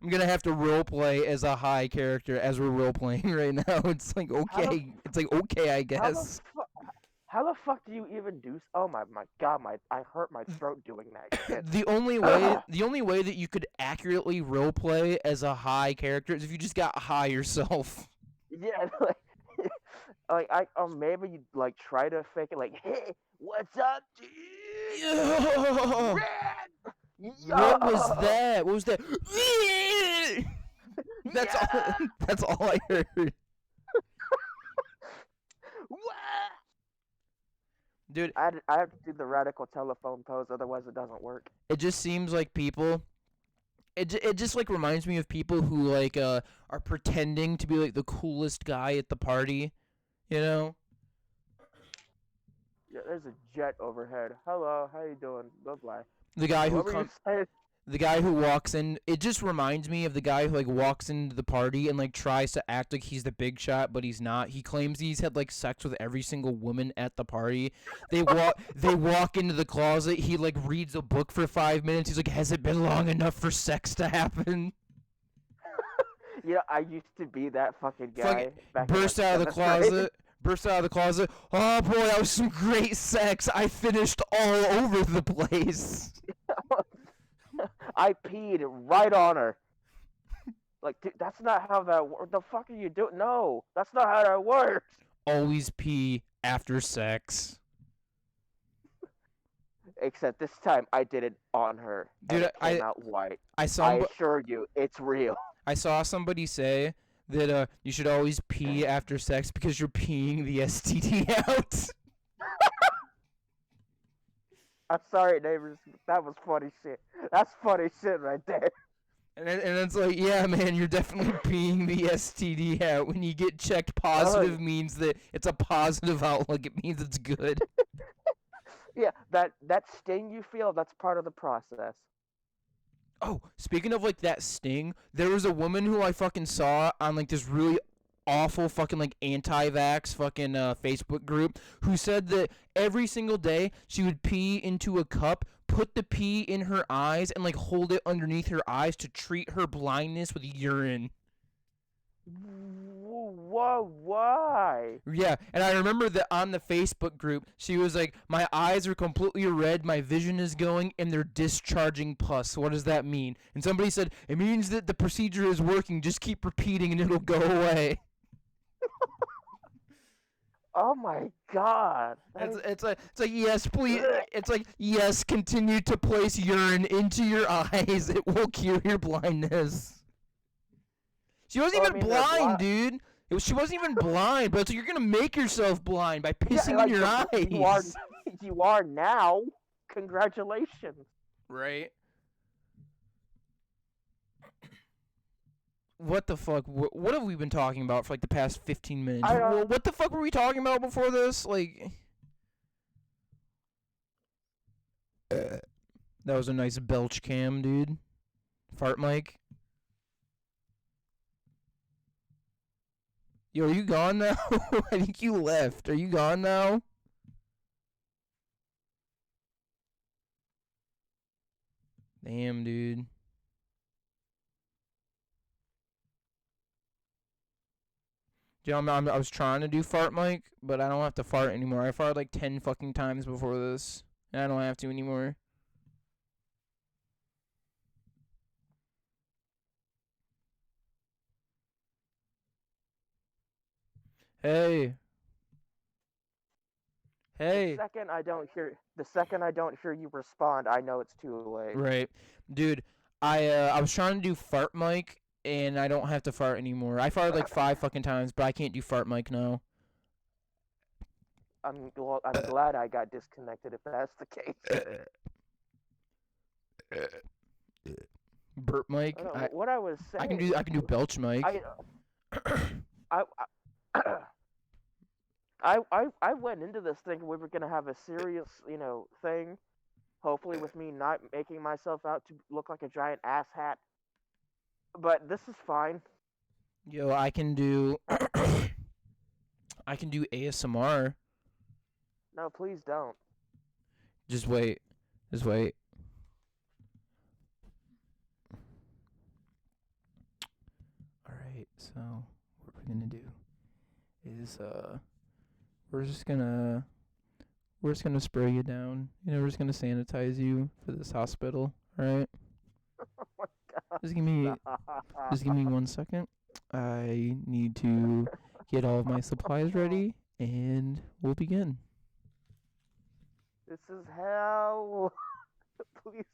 I'm gonna have to roleplay as a high character as we're roleplaying right now. It's like okay, I guess. How the fuck do you even do? Oh my god, I hurt my throat doing that shit. The only way that you could accurately roleplay as a high character is if you just got high yourself. Yeah, maybe you like try to fake it, like, hey, what's up, dude? Yo! What was that? What was that? That's all. That's all I heard. Dude, I have to do the radical telephone pose, otherwise it doesn't work. it just seems like people it just like reminds me of people who like are pretending to be like the coolest guy at the party, you know? Yeah, there's a jet overhead. Hello, how you doing? Bye-bye. The guy who What were you comes saying? the guy who walks in, it just reminds me of the guy who like walks into the party and like tries to act like he's the big shot, but he's not. He claims he's had like sex with every single woman at the party. They walk into the closet, he like reads a book for 5 minutes. He's like, "Has it been long enough for sex to happen?" Yeah, I used to be that fucking Fucking guy back in like burst out of the 7th grade. closet. Burst out of the closet. Oh boy, that was some great sex. I finished all over the place. I peed right on her. Like, dude, that's not how that works. The fuck are you doing? No, that's not how that works. Always pee after sex. Except this time I did it on her, Dude, and it came out white. I I saw assure you, it's real. I saw somebody say that you should always pee after sex because you're peeing the STD out. I'm sorry, neighbors. That was funny shit. That's funny shit right there. And it's like, yeah, man, you're definitely peeing the STD out. When you get checked positive means that it's a positive outlook. It means it's good. Yeah, that sting you feel, that's part of the process. Oh, speaking of like that sting, there was a woman who I fucking saw on like this really awful fucking like anti-vax fucking Facebook group who said that every single day she would pee into a cup, put the pee in her eyes, and like hold it underneath her eyes to treat her blindness with urine. Whoa, why? Yeah, and I remember that on the Facebook group, she was like, "My eyes are completely red, my vision is going, and they're discharging pus. What does that mean?" And somebody said, "It means that the procedure is working. Just keep repeating, and it'll go away." Oh my god. It's like yes, please. It's like yes, continue to place urine into your eyes. It will cure your blindness. She wasn't even blind, dude. She wasn't even blind, but it's like you're gonna make yourself blind by pissing in your eyes. You are now. Congratulations. Right. What the fuck? What have we been talking about for like the past 15 minutes? What the fuck were we talking about before this? Like, that was a nice belch cam, dude. Fart mic. Yo, are you gone now? I think you left. Are you gone now? Damn, dude. Dude, I was trying to do fart mic, but I don't have to fart anymore. I farted like 10 fucking times before this, and I don't have to anymore. Hey. Hey. The second I don't hear you respond, I know it's too late. Right. Dude, I was trying to do fart mic and I don't have to fart anymore. I farted like 5 fucking times, but I can't do fart mic now. I'm glad I got disconnected if that's the case. Burp mic. What I was saying. I can do belch mic. I went into this thinking we were gonna have a serious, thing. Hopefully, with me not making myself out to look like a giant ass hat. But this is fine. Yo, I can do I can do ASMR. No, please don't. Just wait. Just wait. Alright, so what we're gonna do is we're just gonna spray you down. We're just gonna sanitize you for this hospital, alright? Oh my god. Just give me 1 second. I need to get all of my supplies ready and we'll begin. This is hell. Please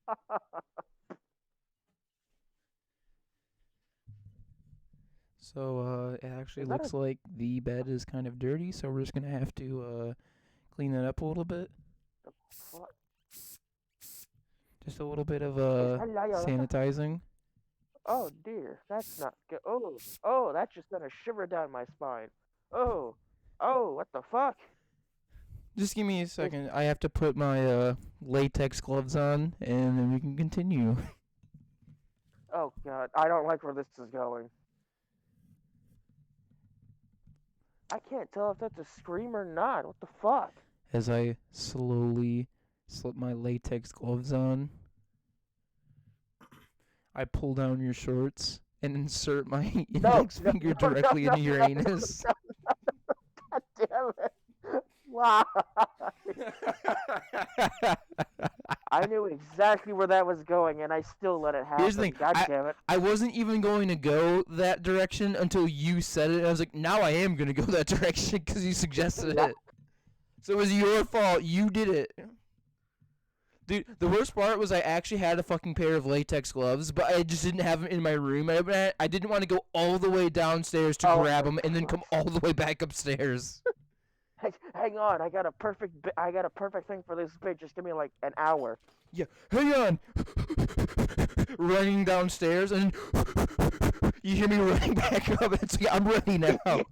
stop. So it actually looks like the bed is kind of dirty, so we're just gonna have to clean that up a little bit. What? Just a little bit of It's sanitizing. oh dear, that's not good. Oh, that just sent a shiver down my spine. Oh, what the fuck? Just give me a Is second. I have to put my latex gloves on, and then we can continue. oh god, I don't like where this is going. I can't tell if that's a scream or not. What the fuck? As I slowly slip my latex gloves on, I pull down your shorts and insert my No, index finger directly into your anus. God damn it! Why? I knew exactly where that was going, and I still let it happen. Here's the thing. God damn it! I wasn't even going to go that direction until you said it. And I was like, now I am going to go that direction because you suggested it. So it was your fault. You did it. Dude, the worst part was I actually had a fucking pair of latex gloves, but I just didn't have them in my room. I didn't want to go all the way downstairs to grab them and then come all the way back upstairs. Hang on, I got a perfect thing for this bit. Just give me like an hour. Yeah, hang on. Running downstairs and you hear me running back up. It's like, I'm ready now.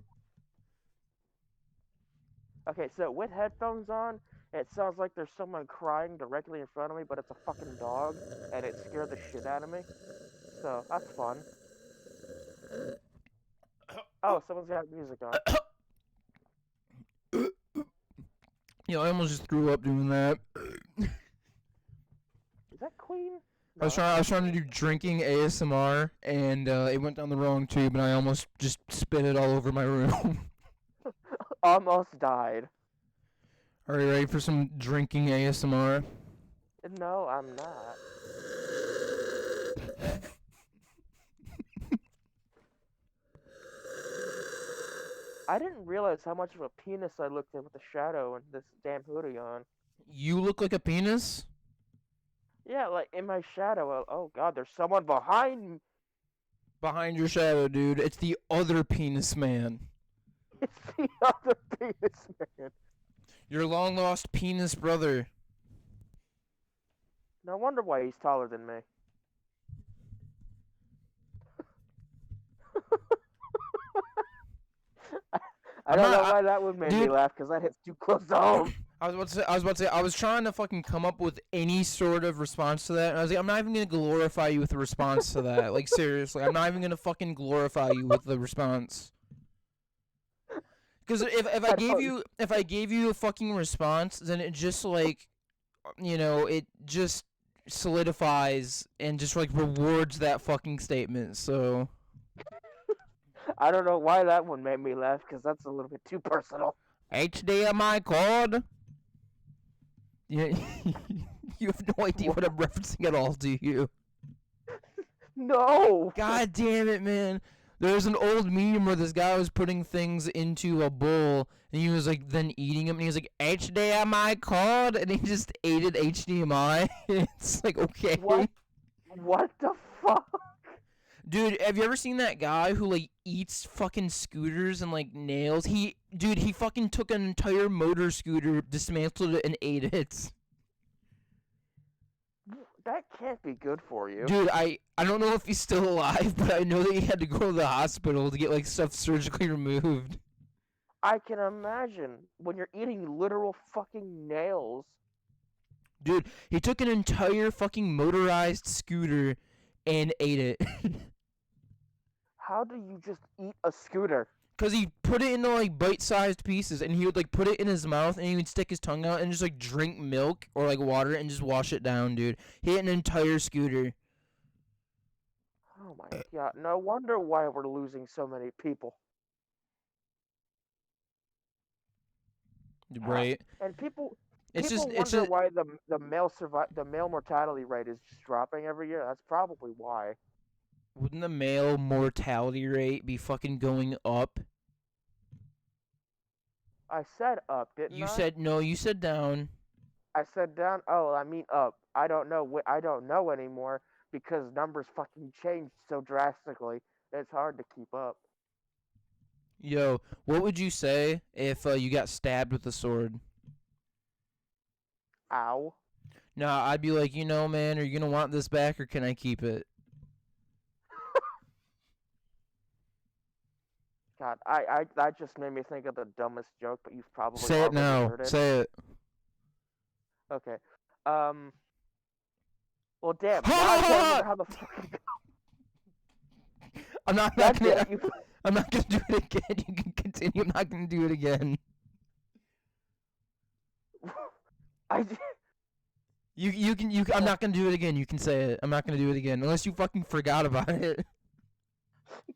Okay, so with headphones on, it sounds like there's someone crying directly in front of me, but it's a fucking dog, and it scared the shit out of me. So that's fun. Oh, someone's got music on. You know, I almost just threw up doing that. Is that Queen? No. I was trying to do drinking ASMR, and it went down the wrong tube, and I almost just spit it all over my room. Almost died. Are you ready for some drinking ASMR? No, I'm not. I didn't realize how much of a penis I looked at with the shadow and this damn hoodie on. You look like a penis? Yeah, like in my shadow. Oh god, there's someone behind me. Behind your shadow, dude. It's the other penis man. It's the other penis man. Your long lost penis brother. No wonder why he's taller than me. I don't know why that would make me laugh, because that hits too close to home. I was about to say, I was trying to fucking come up with any sort of response to that, and I was like, I'm not even gonna glorify you with a response to that. Like, seriously, I'm not even gonna fucking glorify you with the response. Because if I gave you a fucking response, then it just like, you know, it just solidifies and just like rewards that fucking statement. So I don't know why that one made me laugh, because that's a little bit too personal. HDMI cord. Yeah, you have no idea what I'm referencing at all, do you? No. God damn it, man. There's an old meme where this guy was putting things into a bowl, and he was like then eating them, and he was like, HDMI cord, and he just ate it HDMI. It's like, okay. What the fuck? Dude, have you ever seen that guy who like eats fucking scooters and like nails? He fucking took an entire motor scooter, dismantled it, and ate it. That can't be good for you. Dude, I don't know if he's still alive, but I know that he had to go to the hospital to get like stuff surgically removed. I can imagine when you're eating literal fucking nails. Dude, he took an entire fucking motorized scooter and ate it. How do you just eat a scooter? Because he put it into like bite-sized pieces, and he would like put it in his mouth, and he would stick his tongue out and just like drink milk or like water and just wash it down, dude. He ate an entire scooter. Oh my god! No wonder why we're losing so many people. Right. And people It's wonder why the male mortality rate is just dropping every year. That's probably why. Wouldn't the male mortality rate be fucking going up? I said up, didn't I? You said no. You said down. I said down. Oh, I mean up. I don't know. I don't know anymore because numbers fucking changed so drastically. It's hard to keep up. Yo, what would you say if you got stabbed with a sword? Ow. Nah, I'd be like, man, are you gonna want this back or can I keep it? God, I that just made me think of the dumbest joke, but you've probably Say it already now. heard it. Say it. Okay. Well, damn. Now I can't remember how the fucking. I'm not God gonna. damn it, you. I'm not gonna do it again. You can continue. I'm not gonna do it again. I. I'm not gonna do it again. You can say it. I'm not gonna do it again unless you fucking forgot about it.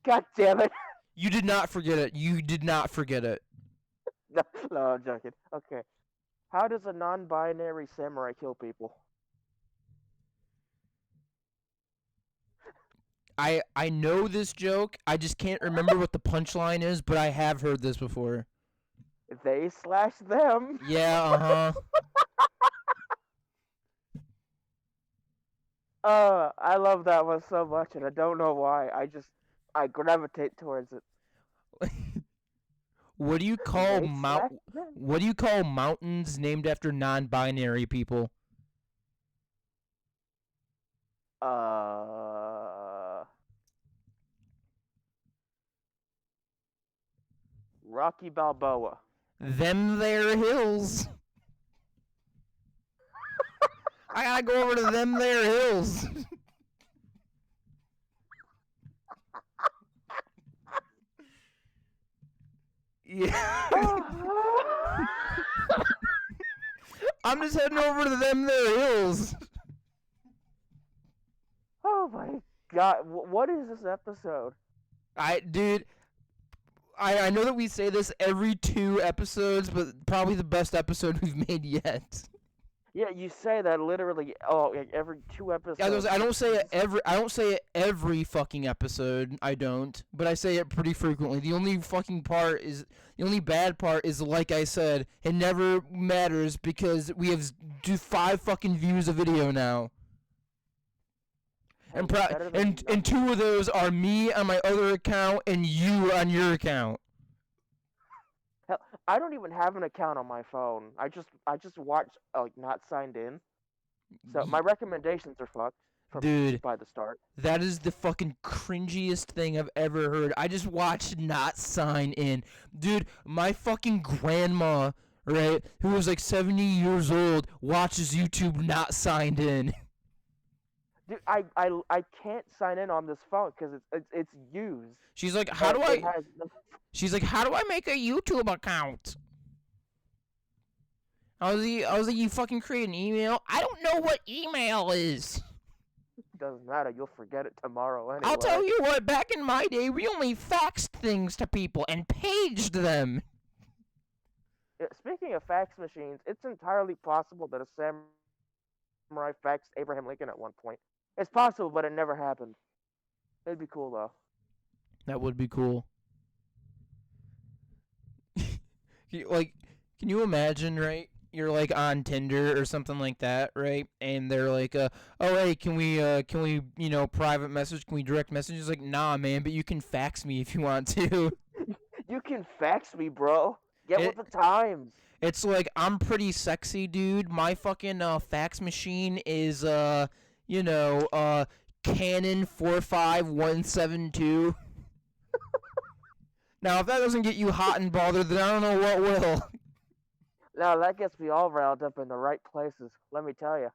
God damn it. You did not forget it. You did not forget it. No, I'm joking. Okay. How does a non-binary samurai kill people? I know this joke. I just can't remember what the punchline is, but I have heard this before. They slash them. Yeah, uh-huh. I love that one so much, and I don't know why. I gravitate towards it. What do you call They slash them. What do you call mountains named after non-binary people? Rocky Balboa. Them there hills. I gotta go over to them there hills. Yeah. I'm just heading over to them there hills. Oh my god, what is this episode? Dude, I know that we say this every 2 episodes, but probably the best episode we've made yet. Yeah, you say that literally like every 2 episodes. I don't say it every fucking episode. I don't, but I say it pretty frequently. The only bad part is, like I said, it never matters because we have 5 fucking views a video now. And and 2 of those are me on my other account and you on your account. Hell, I don't even have an account on my phone. I just watch not signed in. So my recommendations are fucked. Dude, by the start. That is the fucking cringiest thing I've ever heard. I just watched not sign in. Dude, my fucking grandma, right, who was like 70 years old, watches YouTube not signed in. Dude, I can't sign in on this phone because it's used. She's like, how do I make a YouTube account? I was like, you fucking create an email? I don't know what email is. Doesn't matter, you'll forget it tomorrow anyway. I'll tell you what, back in my day, we only faxed things to people and paged them. Yeah, speaking of fax machines, it's entirely possible that a samurai faxed Abraham Lincoln at one point. It's possible, but it never happened. It'd be cool, though. That would be cool. Can you imagine, right? You're like on Tinder or something like that, right? And they're like, oh hey, can we private message? Can we direct message? It's like, nah, man, but you can fax me if you want to. You can fax me, bro. Get with the times. It's like, I'm pretty sexy, dude. My fucking fax machine is Canon 45172. Now, if that doesn't get you hot and bothered, then I don't know what will. Now, that gets me all riled up in the right places, let me tell you.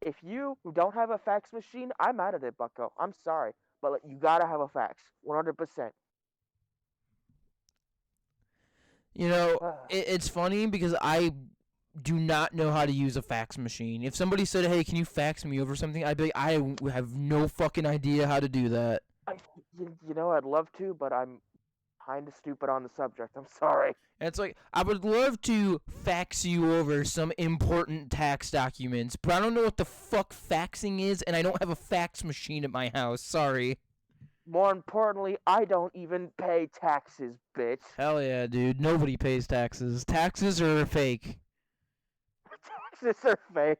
If you don't have a fax machine, I'm out of it, bucko. I'm sorry, but you gotta have a fax, 100%. It's funny because I do not know how to use a fax machine. If somebody said, hey, can you fax me over something, I'd be like, I have no fucking idea how to do that. I'd love to, but I'm kind of stupid on the subject. I'm sorry. And it's like, I would love to fax you over some important tax documents, but I don't know what the fuck faxing is, and I don't have a fax machine at my house. Sorry. More importantly, I don't even pay taxes, bitch. Hell yeah, dude. Nobody pays taxes. Taxes are fake. Taxes are fake.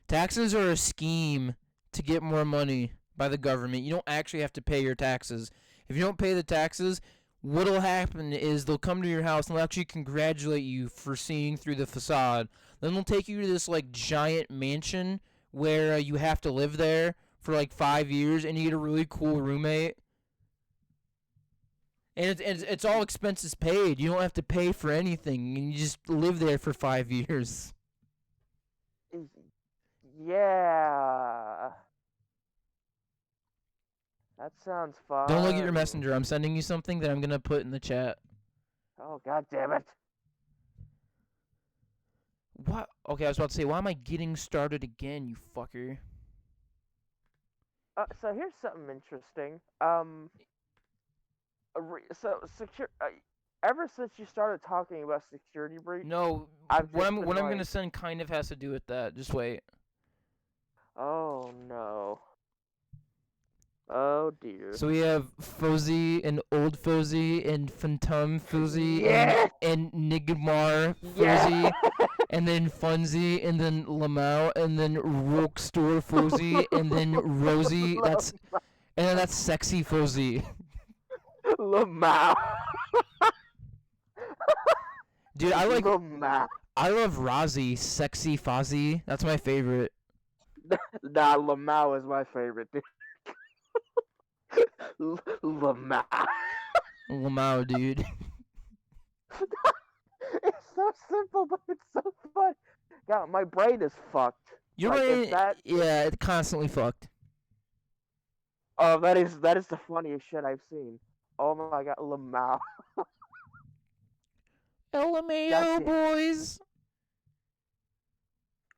Taxes are a scheme to get more money by the government. You don't actually have to pay your taxes. If you don't pay the taxes, what'll happen is they'll come to your house and they'll actually congratulate you for seeing through the facade. Then they'll take you to this like giant mansion where you have to live there for like 5 years, and you get a really cool roommate. And it's all expenses paid. You don't have to pay for anything, and you just live there for 5 years. Yeah. That sounds fun. Don't look at your messenger. I'm sending you something that I'm gonna put in the chat. Oh, god damn it. What? Okay, I was about to say, why am I getting started again, you fucker? So here's something interesting. Ever since you started talking about security breach, No, what I'm gonna send kind of has to do with that. Just wait. Oh no. Oh dear. So we have Fozzie and Old Fozzie and Phantom Fozzie and Nigmar Fozzie and then Funzie and then Lamau and then Rookstore Fozzie and then Rosie. That's Sexy Fozzie. Lamau. Dude, I Lamau. love Rozzy, Sexy Fozzie. That's my favorite. Nah, Lamau is my favorite, dude. Lamau. Lamau, dude. It's so simple, but it's so fun. God, my brain is fucked. Your brain, yeah, it's constantly fucked. Oh, that is the funniest shit I've seen. Oh my god, Lamau. LMAO, boys.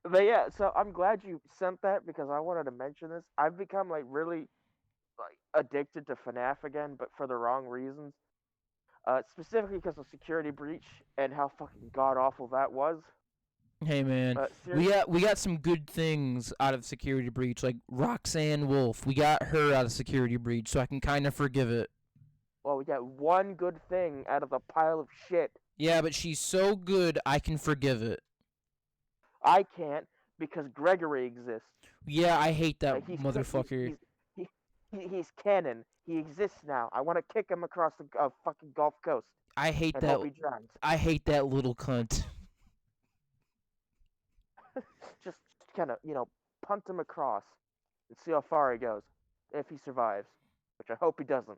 But yeah, so I'm glad you sent that because I wanted to mention this. I've become like really addicted to FNAF again, but for the wrong reasons. Specifically because of security breach and how fucking god awful that was. Hey man, we got some good things out of security breach, like Roxanne Wolf. We got her out of security breach, so I can kind of forgive it. Well, we got one good thing out of the pile of shit. Yeah, but she's so good, I can forgive it. I can't because Gregory exists. Yeah, I hate that motherfucker. He's canon. He exists now. I want to kick him across the fucking Gulf Coast. I hate that. I hate that little cunt. Just kind of, punt him across and see how far he goes. If he survives, which I hope he doesn't.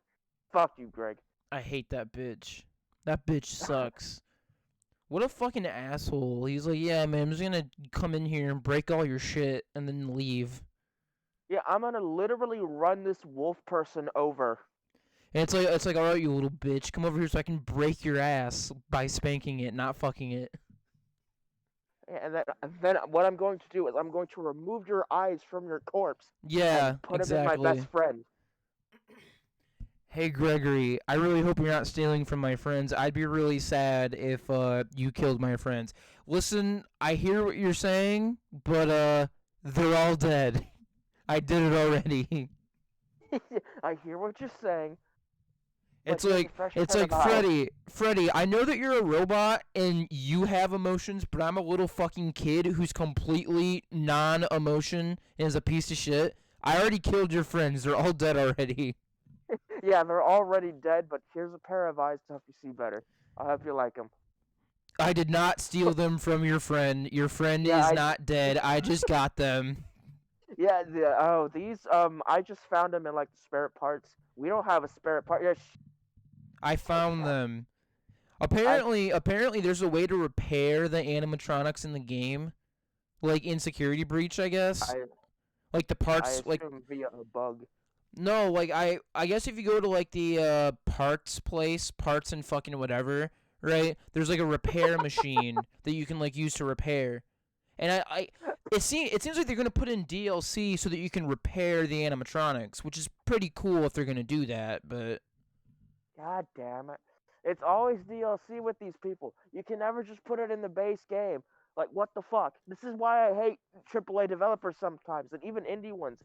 Fuck you, Greg. I hate that bitch. That bitch sucks. What a fucking asshole. He's like, yeah, man, I'm just gonna come in here and break all your shit and then leave. Yeah, I'm gonna literally run this wolf person over. And it's like, alright, you little bitch, come over here so I can break your ass by spanking it, not fucking it. And then what I'm going to do is I'm going to remove your eyes from your corpse. Yeah, and put exactly. him in my best friend. Hey Gregory, I really hope you're not stealing from my friends. I'd be really sad if you killed my friends. Listen, I hear what you're saying, but they're all dead. I did it already. I hear what you're saying. It's like Freddy, I know that you're a robot and you have emotions, but I'm a little fucking kid who's completely non-emotion and is a piece of shit. I already killed your friends. They're all dead already. Yeah, they're already dead, but here's a pair of eyes to help you see better. I hope you like them. I did not steal them from your friend. Your friend is not dead. I just got them. Yeah, these, I just found them in, like, the spare parts. We don't have a spare part. Yeah, I found them. Apparently, there's a way to repair the animatronics in the game. Like, in Security Breach, I guess. Like, the parts, I assume via a bug. No, like, I guess if you go to, like, the, parts place, parts and fucking whatever, right? There's, like, a repair machine that you can, like, use to repair. And it seems like they're going to put in DLC so that you can repair the animatronics, which is pretty cool if they're going to do that, but... God damn it. It's always DLC with these people. You can never just put it in the base game. Like, what the fuck? This is why I hate AAA developers sometimes, and even indie ones.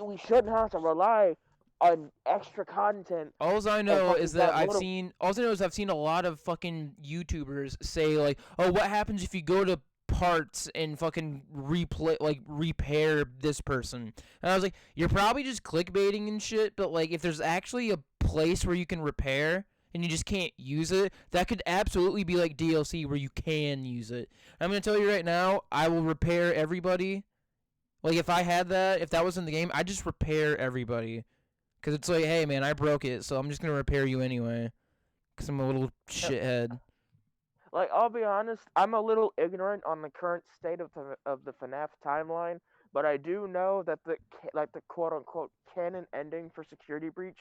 We shouldn't have to rely on extra content. All I know is that I've seen a lot of fucking YouTubers say, like, oh, what happens if you go to parts and fucking repair this person. And I was like, you're probably just clickbaiting and shit, but like if there's actually a place where you can repair and you just can't use it, that could absolutely be like DLC where you can use it. I'm gonna tell you right now, I will repair everybody. Like if I had that, if that was in the game, I'd just repair everybody. Cause it's like, hey man, I broke it, so I'm just gonna repair you anyway. Cause I'm a little shithead. Like, I'll be honest, I'm a little ignorant on the current state of the FNAF timeline, but I do know that the quote unquote canon ending for Security Breach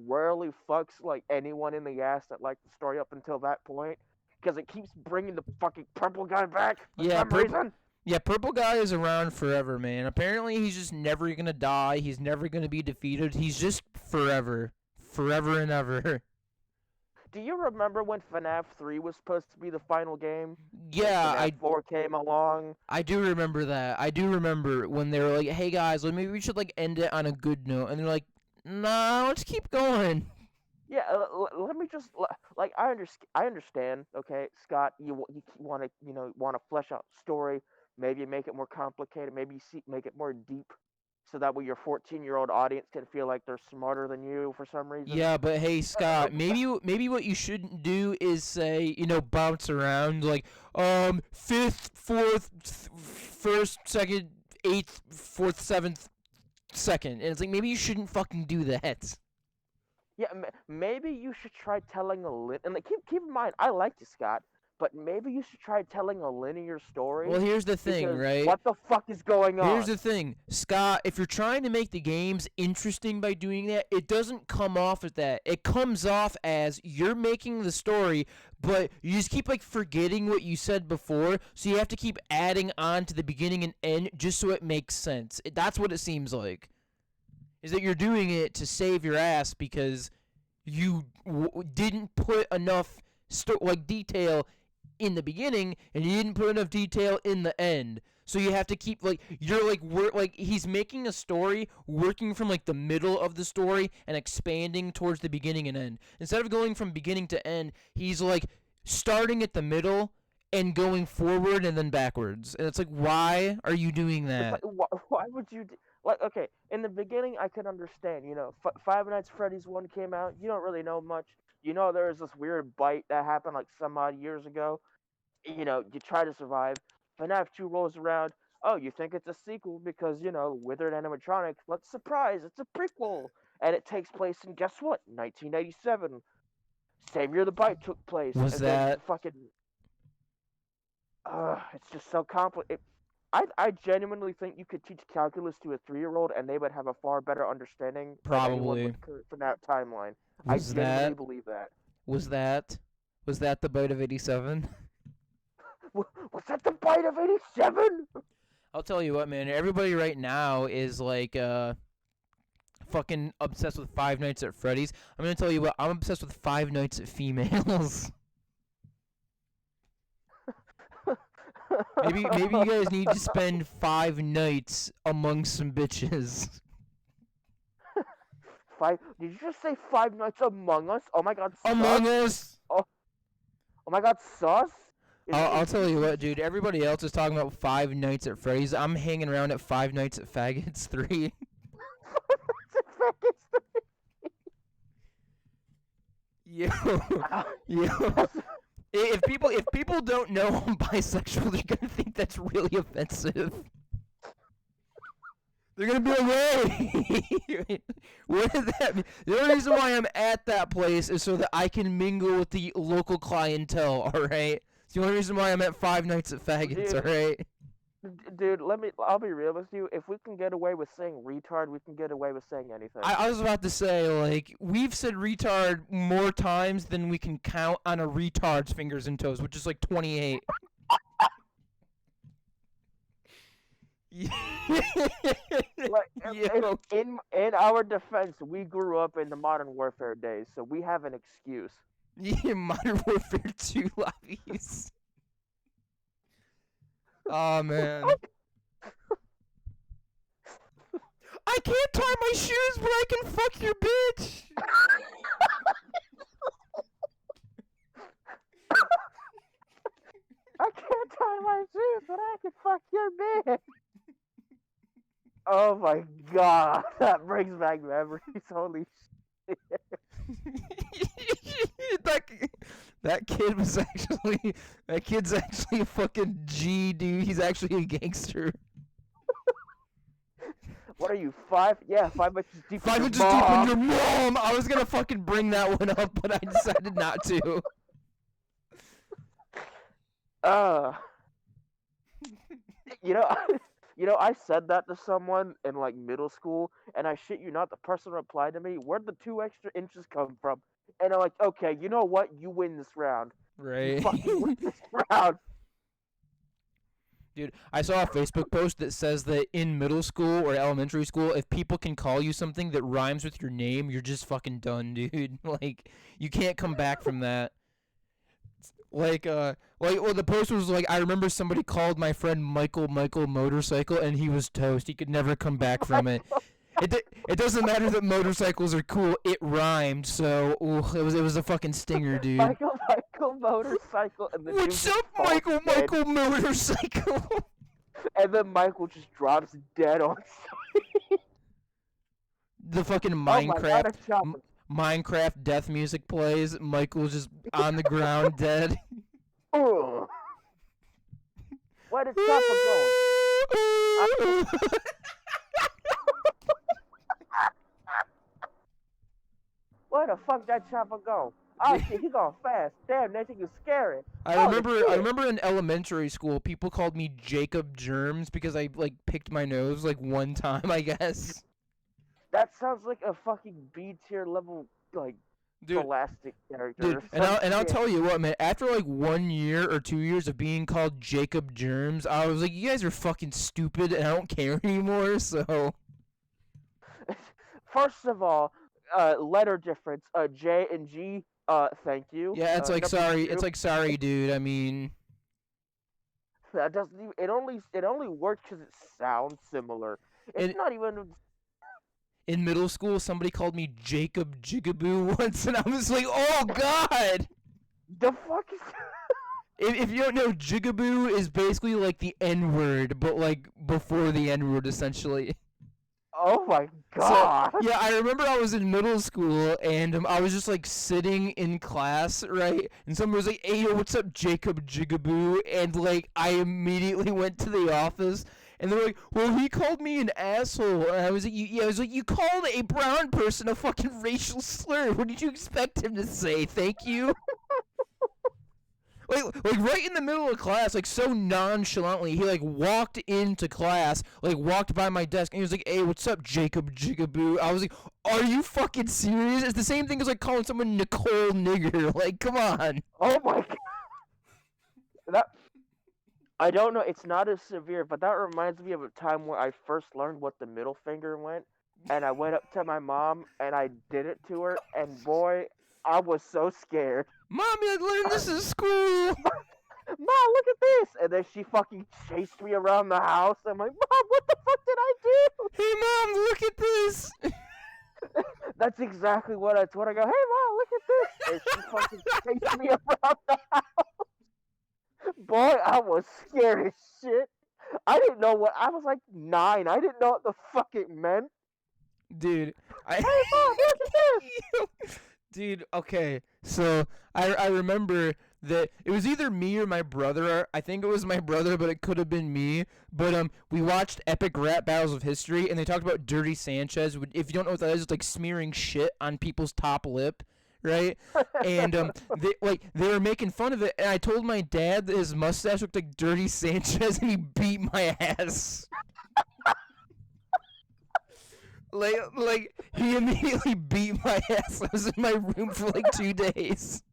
rarely fucks like anyone in the ass that liked the story up until that point, because it keeps bringing the fucking purple guy back for some reason. Yeah, Purple Guy is around forever, man. Apparently, he's just never gonna die. He's never gonna be defeated. He's just forever and ever. Do you remember when FNAF 3 was supposed to be the final game? Yeah, FNAF 4 came along. I do remember that. I do remember when they were like, "Hey guys, maybe we should like end it on a good note," and they're like, "No, let's keep going." Yeah, let me just like I understand. Okay, Scott, you want to flesh out story. Maybe make it more complicated. Maybe make it more deep, so that way your 14-year-old audience can feel like they're smarter than you for some reason. Yeah, but hey, Scott, maybe what you shouldn't do is say, bounce around like, fifth, fourth, first, second, eighth, fourth, seventh, second, and it's like maybe you shouldn't fucking do that. Yeah, maybe you should try telling and like, keep in mind, I like you, Scott, but maybe you should try telling a linear story. Well, here's the thing, right? What the fuck is going on? Here's the thing, Scott, if you're trying to make the games interesting by doing that, it doesn't come off as that. It comes off as you're making the story, but you just keep like forgetting what you said before, so you have to keep adding on to the beginning and end just so it makes sense. That's what it seems like. Is that you're doing it to save your ass because you didn't put enough detail in the beginning, and you didn't put enough detail in the end. So you have to keep he's making a story, working from like the middle of the story and expanding towards the beginning and end. Instead of going from beginning to end, he's like starting at the middle and going forward and then backwards. And it's like, why are you doing that? Why would you okay, in the beginning I could understand, Five Nights at Freddy's 1 came out, you don't really know much. There was this weird bite that happened like some odd years ago. You try to survive. FNAF 2 rolls around. Oh, you think it's a sequel because, Withered Animatronics. Let's surprise, it's a prequel. And it takes place in, guess what, 1987. Same year the bite took place. Was that... it's just so complicated. I genuinely think you could teach calculus to a 3-year-old and they would have a far better understanding Probably. from that timeline. I genuinely believe that. Was that the bite of 87? Was that the bite of 87? I'll tell you what, man. Everybody right now is like fucking obsessed with Five Nights at Freddy's. I'm gonna tell you what. I'm obsessed with Five Nights at Females. Maybe you guys need to spend 5 nights among some bitches. Did you just say 5 Nights Among Us? Oh my god, sus? Among Us! Oh my god, sus? I'll tell you what, dude. Everybody else is talking about Five Nights at Freddy's. I'm hanging around at Five Nights at Faggots 3. Yo. If people don't know I'm bisexual, they're gonna think that's really offensive. They're gonna be like, "Hey, what does that mean?" The only reason why I'm at that place is so that I can mingle with the local clientele. All right. It's the only reason why I'm at Five Nights at Faggots. All right. Dude, I'll be real with you. If we can get away with saying retard, we can get away with saying anything. I was about to say, like, we've said retard more times than we can count on a retard's fingers and toes, which is like 28. In our defense, we grew up in the Modern Warfare days, so we have an excuse. Yeah, Modern Warfare 2 lobbies. Oh man. I can't tie my shoes, but I can fuck your bitch. I can't can't tie my shoes, but I can fuck your man. Oh my god, that brings back memories. Holy shit. that, that kid was actually that kid's actually a fucking G, dude. He's actually a gangster. What are you, 5? Yeah, 5 inches deep. 5 in inches your deep in mom. your mom. I was gonna fucking bring that one up, but I decided not to. You know, I said that to someone in like middle school, and I shit you not, the person replied to me, "Where'd the 2 extra inches come from?" And I'm like, "Okay, you know what? You win this round. You Right. fucking win this round." Dude, I saw a Facebook post that says that in middle school or elementary school, if people can call you something that rhymes with your name, you're just fucking done, dude. Like, you can't come back from that. Well, the post was like, I remember somebody called my friend Michael Motorcycle, and he was toast. He could never come back from it. It doesn't matter that motorcycles are cool. It rhymed, so it was a fucking stinger, dude. Michael Motorcycle, and then What's up, Michael Motorcycle? And then Michael just drops dead on. The fucking Oh my God, Minecraft a chopper. Minecraft death music plays. Michael's just on the ground dead. Ugh. Where did Chopper go? Where the fuck that Chopper go? Oh shit, he going fast. Damn, that thing is scary. I remember in elementary school, people called me Jacob Germs because I like picked my nose like one time, I guess. That sounds like a fucking B tier level like Dude, scholastic character. Dude, or and some I'll shit. tell you what, man. After like 1 year or 2 years of being called Jacob Germs, I was like, you guys are fucking stupid, and I don't care anymore. So First of all, letter difference. J and G. Thank you. yeah, it's like number sorry, two, it's like sorry, dude. I mean, that doesn't even. It only works because it sounds similar. It's And- not even. in middle school, somebody called me Jacob Jigaboo once, and I was like, oh god. The fuck is. If you don't know, Jigaboo is basically like the N-word, but like before the N-word, essentially. Oh my god. Yeah, I remember I was in middle school, and I was just like sitting in class, right? And someone was like, "Hey, yo, what's up, Jacob Jigaboo?" And like, I immediately went to the office, and they're like, "Well, he called me an asshole." And I was like, "Yeah," I was like, "You called a brown person a fucking racial slur. What did you expect him to say? Thank you." Like right in the middle of class, like so nonchalantly, he like walked into class, like walked by my desk, and he was like, "Hey, what's up, Jacob Jigaboo?" I was like, "Are you fucking serious?" It's the same thing as like calling someone Nicole Nigger. Like, come on. Oh my god. That. I don't know. It's not as severe, but that reminds me of a time where I first learned what the middle finger went, and I went up to my mom and I did it to her, and boy, I was so scared. Mommy, I learned this in school. Mom, look at this! And then she fucking chased me around the house. I'm like, Mom, what the fuck did I do? Hey, Mom, look at this. That's exactly what I told her. I go, hey, Mom, look at this! And she fucking chased me around the house. Boy, I was scared as shit. I didn't know what. I was like 9. I didn't know what the fuck it meant. Dude, Hey, Mom, look at this! Dude, okay, so I remember that it was either me or my brother. I think it was my brother, but it could have been me. But we watched Epic Rap Battles of History, and they talked about Dirty Sanchez. If you don't know what that is, it's like smearing shit on people's top lip, right? And they were making fun of it, and I told my dad that his mustache looked like Dirty Sanchez, and he beat my ass. Like he immediately beat my ass. I was in my room for like 2 days.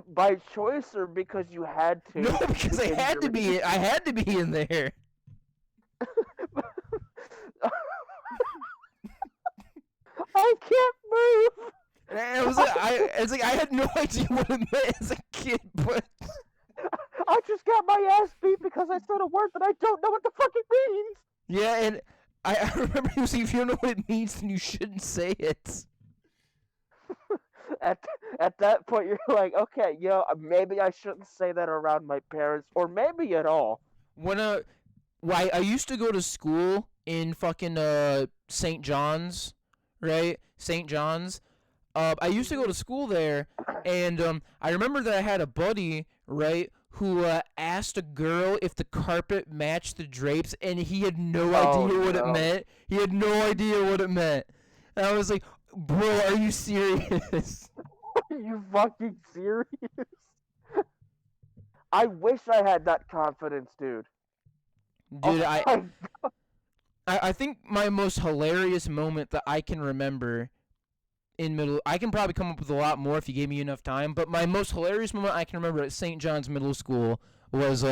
By choice or because you had to? No, because I had to be. I had to be in there. I can't move. And I was like, I had no idea what it meant as a kid, but I just got my ass beat because I said a word that I don't know what the fuck it means. yeah, and I remember he was like, if you don't know what it means, then you shouldn't say it. at at that point, you're like, okay, maybe I shouldn't say that around my parents, or maybe at all. When I used to go to school in fucking St. John's, right? St. John's. I used to go to school there, and I remember that I had a buddy, right, who asked a girl if the carpet matched the drapes, and he had no Oh idea what it no. meant. He had no idea what it meant. And I was like, bro, are you serious? Are you fucking serious? I wish I had that confidence, dude. Dude, Oh I, my I, I think my most hilarious moment that I can remember in middle, I can probably come up with a lot more if you gave me enough time, but my most hilarious moment I can remember at St. John's Middle School was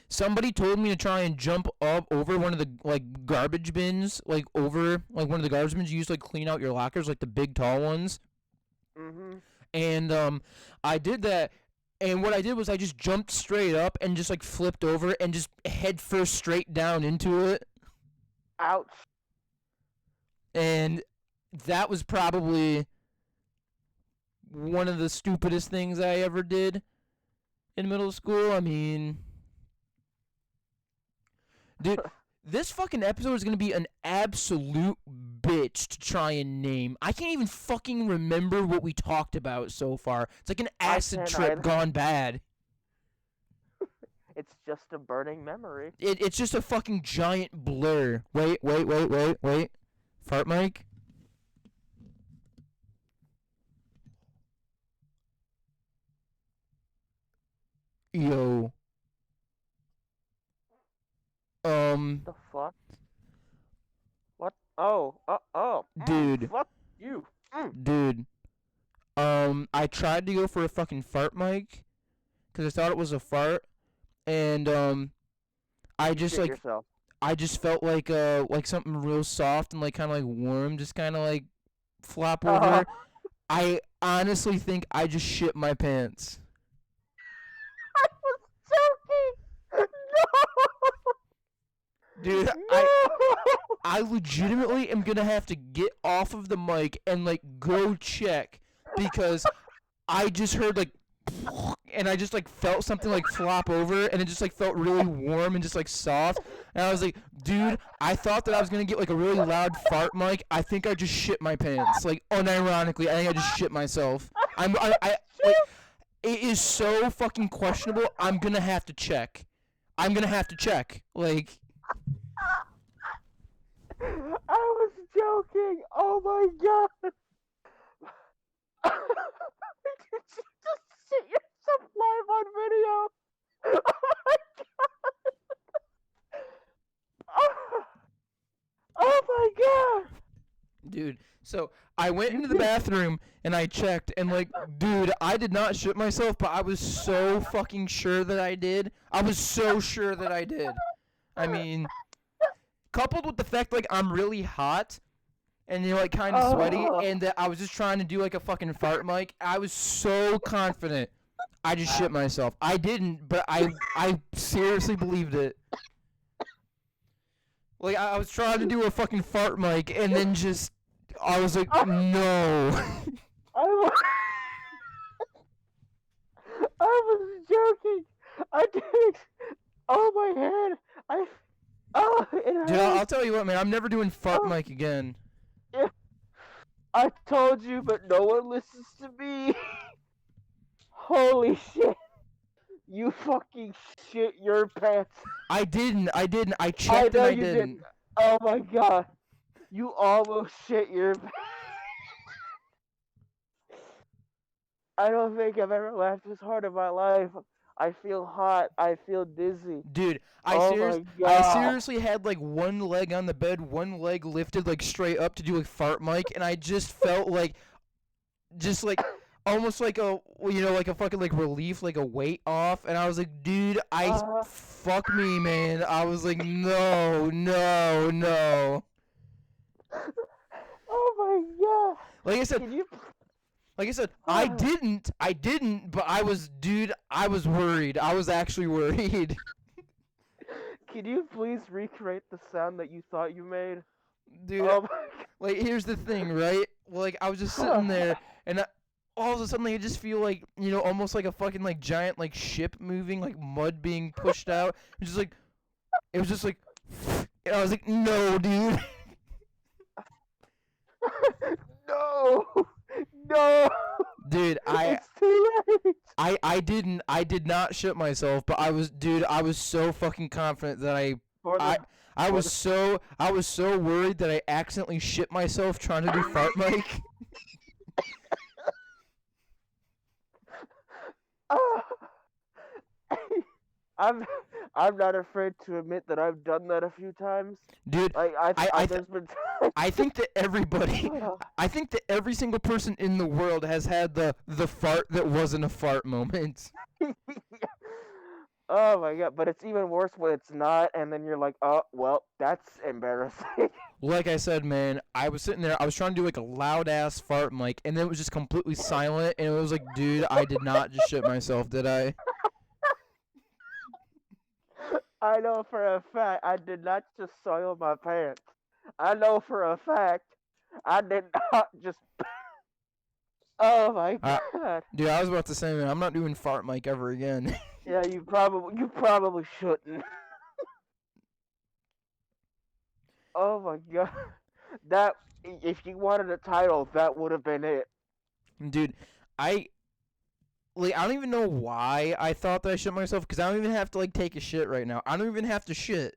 somebody told me to try and jump up over one of the like garbage bins, like over like one of the garbage bins you use to like clean out your lockers, like the big tall ones. Mhm. And I did that, and what I did was I just jumped straight up and just like flipped over and just head first straight down into it. Ouch. And that was probably one of the stupidest things I ever did in middle school. I mean, dude, this fucking episode is gonna be an absolute bitch to try and name. I can't even fucking remember what we talked about so far. It's like an acid can't trip either. gone bad. It's just a burning memory. It's just a fucking giant blur. Wait. Fart mic? Yo. The fuck? What? Oh. Dude. Fuck you. Dude. I tried to go for a fucking fart mic because I thought it was a fart, and I You just shit like yourself. I just felt like something real soft and like kind of like warm, just kind of like flop Uh-huh. over. I honestly think I just shit my pants. I was joking. Dude, No. I legitimately am gonna have to get off of the mic and like go check because I just heard like and I just like felt something like flop over and it just like felt really warm and just like soft and I was like, dude, I thought that I was gonna get like a really loud fart mic. I think I just shit my pants. Like unironically, I think I just shit myself. I like it is so fucking questionable. I'm gonna have to check. Like I was joking. Oh my god. Did you just shit yourself live on video? Oh my god. Oh my god. dude. So I went into the bathroom and I checked and like, dude, I did not shit myself, but I was so fucking sure that I did. I was so sure that I did. I mean, coupled with the fact like I'm really hot and you're like kind of sweaty and that I was just trying to do like a fucking fart mic, I was so confident I just shit myself. I didn't, but I seriously believed it. Like I was trying to do a fucking fart mic and then just I was like, no. I was, I was joking. I didn't. Oh my head. It Dude, hurts. I'll tell you what, man. I'm never doing fart mic again. I told you, but no one listens to me. Holy shit. You fucking shit your pants. I didn't. I I checked know and I you didn't. didn't. Oh my god. You almost shit your pants. I don't think I've ever laughed this hard in my life. I feel hot. I feel dizzy. Dude, Oh my I god. seriously had like one leg on the bed, one leg lifted like straight up to do a fart mic, and I just felt like, just like, almost like a, like a fucking like relief, like a weight off, and I was like, dude, fuck me, man. I was like, no. Oh my god. Like I said, Can you I didn't, but I was worried. I was actually worried. Can you please recreate the sound that you thought you made? Dude, Oh my god. Like, here's the thing, right? Like, I was just sitting there, and all of a sudden, I just feel like, almost like a fucking, like, giant, like, ship moving, like, mud being pushed out. It was just like, and I was like, no, dude. No, no, Dude, it's too late. I did not shit myself, but I was so fucking confident that For I, the, I for was the, so worried that I accidentally shit myself trying to do fart mic. Ah. I'm I'm not afraid to admit that I've done that a few times. Dude, Like I, I, th- there's been times. I think that I think that every single person in the world has had the fart that wasn't a fart moment. Oh my god! But it's even worse when it's not, and then you're like, oh well, that's embarrassing. Like I said, man, I was sitting there, I was trying to do like a loud ass fart mic, and then it was just completely silent, and it was like, dude, I did not just shit myself, did I? I know for a fact I did not just soil my pants. I know for a fact I did not just. Oh my Uh, god! Dude, I was about to say, man, I'm not doing fart mic ever again. Yeah, you probably shouldn't. Oh my god! That if you wanted a title, that would have been it. Dude, I I don't even know why I thought that I shit myself, because I don't even have to like take a shit right now. I don't even have to shit.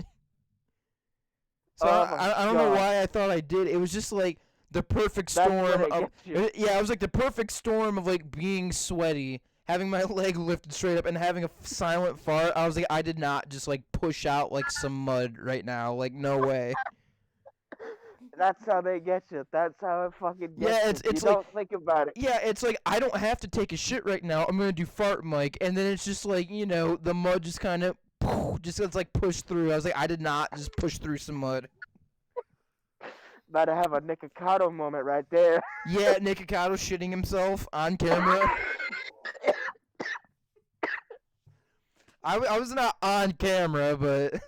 So Oh my I don't know god! why I thought I did. It was just like the perfect That's when storm it of gets you. yeah, it was like the perfect storm of like being sweaty, having my leg lifted straight up, and having a silent fart. I was like, I did not just like push out like some mud right now. Like, no way. That's how they get you. That's how it fucking gets Yeah, you. it's You it's like don't think about it. yeah, it's like I don't have to take a shit right now. I'm gonna do fart mic, and then it's just like the mud just kind of just gets like pushed through. I was like, I did not just push through some mud. About to have a Nikocado moment right there. Yeah, Nikocado shitting himself on camera. I was not on camera, but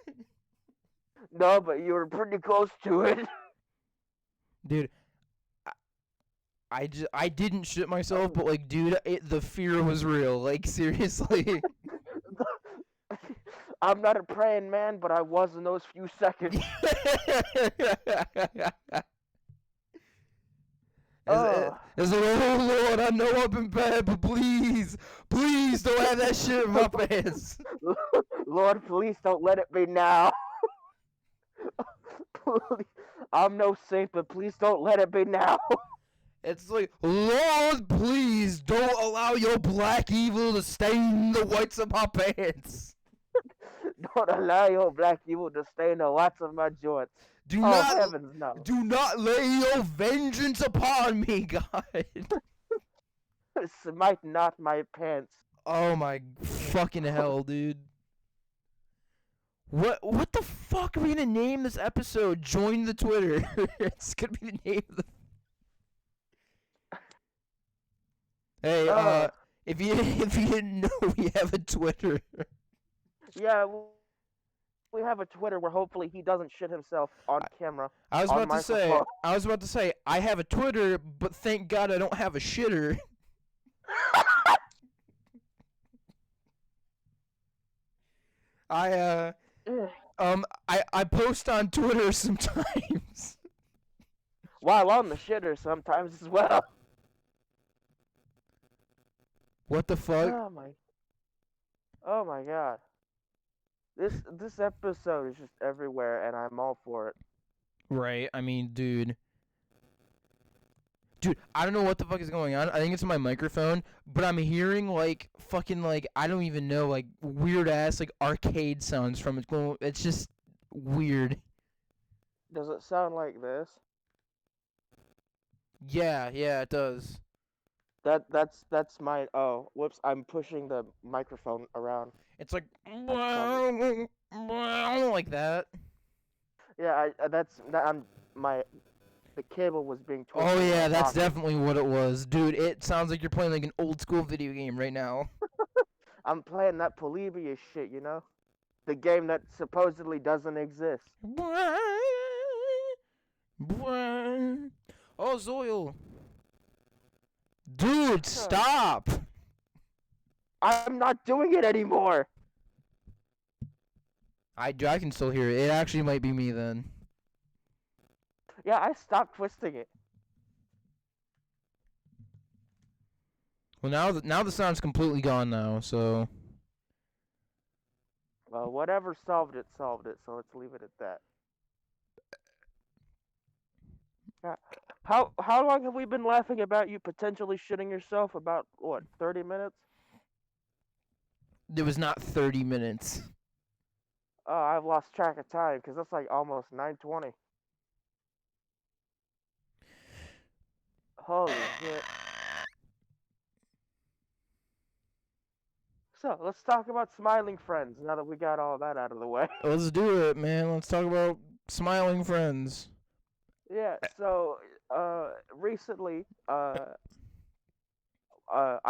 No, but you were pretty close to it. dude, I didn't shit myself, but like, dude, the fear was real. Like, seriously. I'm not a praying man, but I was in those few seconds. Oh, It's like, oh Lord, I know I've been bad, but please, please don't have that shit in my pants. Lord, please don't let it be now. Please. I'm no saint, but please don't let it be now. It's like, Lord, please don't allow your black evil to stain the whites of my pants. Don't allow your black evil to stain the whites of my joints. Do Oh, not, heavens no. do not lay your vengeance upon me, God. Smite not my pants. Oh my fucking hell, dude. What the fuck are we gonna name this episode? Join the Twitter. It's gonna be the name of the. Hey, if you didn't know, we have a Twitter. Yeah, we have a Twitter where hopefully he doesn't shit himself on camera. I was on about to say, microphone. I have a Twitter, but thank God I don't have a shitter. I I post on Twitter sometimes. While on the shitter sometimes as well. What the fuck? Oh my god. This episode is just everywhere and I'm all for it. Right, I mean, dude, I don't know what the fuck is going on. I think it's my microphone, but I'm hearing like fucking like I don't even know, like weird ass like arcade sounds from it. It's just weird. Does it sound like this? Yeah, it does. That's my whoops, I'm pushing the microphone around. It's like probably- like that. Yeah, the cable was being twisted. Oh in yeah, my that's pocket. definitely what it was, dude. It sounds like you're playing like an old school video game right now. I'm playing that Polybius shit, you know? The game that supposedly doesn't exist. Oh, Zoil. Dude, stop. I'm not doing it anymore. I can still hear it. It actually might be me then. Yeah, I stopped twisting it. Well, now the sound's completely gone now, so... Well, whatever solved it, so let's leave it at that. How long have we been laughing about you potentially shitting yourself? About, what, 30 minutes? It was not 30 minutes. Oh, I've lost track of time, because that's like almost 9:20. Holy shit. So, let's talk about smiling friends, now that we got all that out of the way. Let's do it, man. Let's talk about smiling friends. Yeah, so, recently, I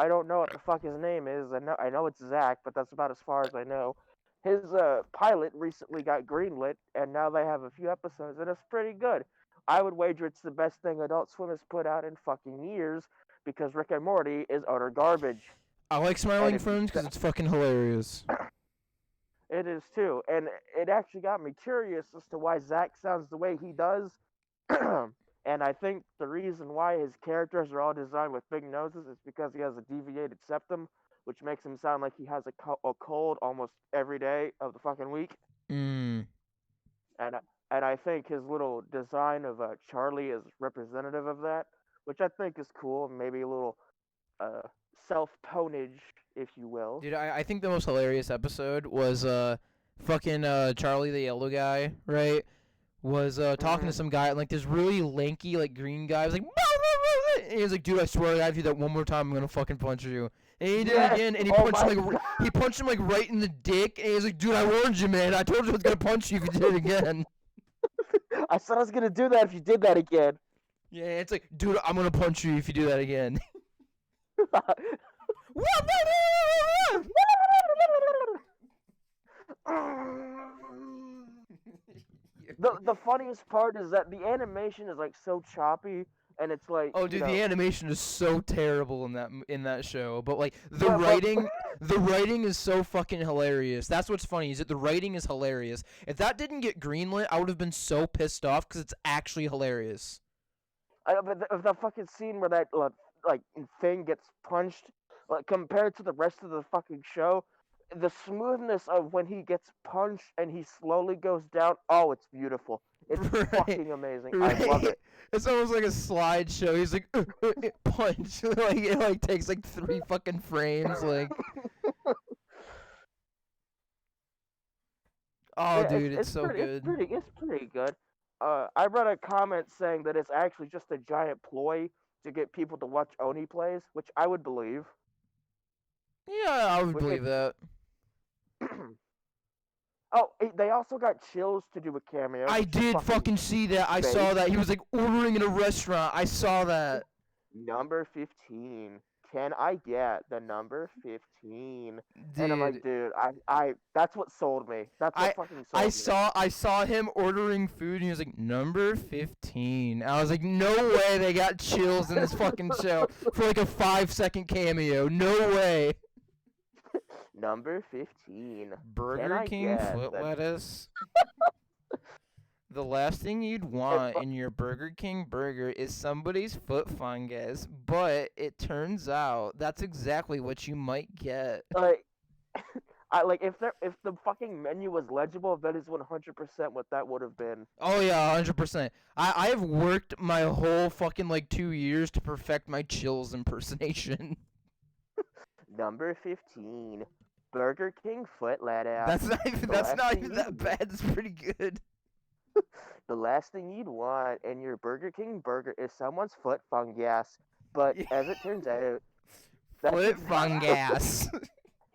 don't know what the fuck his name is. I know it's Zach, but that's about as far as I know. His pilot recently got greenlit, and now they have a few episodes, and it's pretty good. I would wager it's the best thing Adult Swim has put out in fucking years, because Rick and Morty is utter garbage. I like Smiling Friends because it's fucking hilarious. It is too, and it actually got me curious as to why Zach sounds the way he does. And I think the reason why his characters are all designed with big noses is because he has a deviated septum, which makes him sound like he has a cold almost every day of the fucking week. Mm. And I think his little design of Charlie is representative of that, which I think is cool. Maybe a little self-ponage, if you will. Dude, I think the most hilarious episode was fucking Charlie the yellow guy, right? Was talking to some guy, and like this really lanky like green guy was like, and he was like, dude, I swear if you do that one more time, I'm gonna fucking punch you. And he did it again, and he punched him like right in the dick, and he was like, dude, I warned you, man. I told you I was gonna punch you if you did it again. I said I was gonna do that if you did that again. Yeah, it's like, dude, I'm gonna punch you if you do that again. The funniest part is that the animation is like so choppy, and it's like, oh, dude, you know, the animation is so terrible in that show, but like the writing is so fucking hilarious. That's what's funny, is that the writing is hilarious. If that didn't get greenlit, I would have been so pissed off because it's actually hilarious. but the fucking scene where that like thing gets punched, like compared to the rest of the fucking show, the smoothness of when he gets punched and he slowly goes down. Oh, it's beautiful. It's fucking amazing. Right. I love it. It's almost like a slideshow. He's like, punch. Like it like takes like 3 fucking frames. Like, oh, Yeah, dude, it's so pretty, good. It's pretty good. I read a comment saying that it's actually just a giant ploy to get people to watch Oni plays, which I would believe. Yeah, I would believe that. Oh, they also got Chills to do a cameo. I did fucking see that. I saw that. He was like ordering in a restaurant. I saw that. Number 15. Can I get the number 15? Dude. And I'm like, dude, I that's what sold me. That's what fucking sold me. I saw him ordering food, and he was like, number 15. I was like, no way they got Chills in this fucking show for like a 5-second cameo. No way. Number 15. Burger King foot lettuce. The last thing you'd want in your Burger King burger is somebody's foot fungus, but it turns out that's exactly what you might get. Like, if the fucking menu was legible, that is 100% what that would have been. Oh yeah, 100%. I have worked my whole fucking like 2 years to perfect my Chills impersonation. Number 15. Burger King foot lettuce. That's not even that bad. It's pretty good. The last thing you'd want in your Burger King burger is someone's foot fungus. But as it turns out, foot fungus.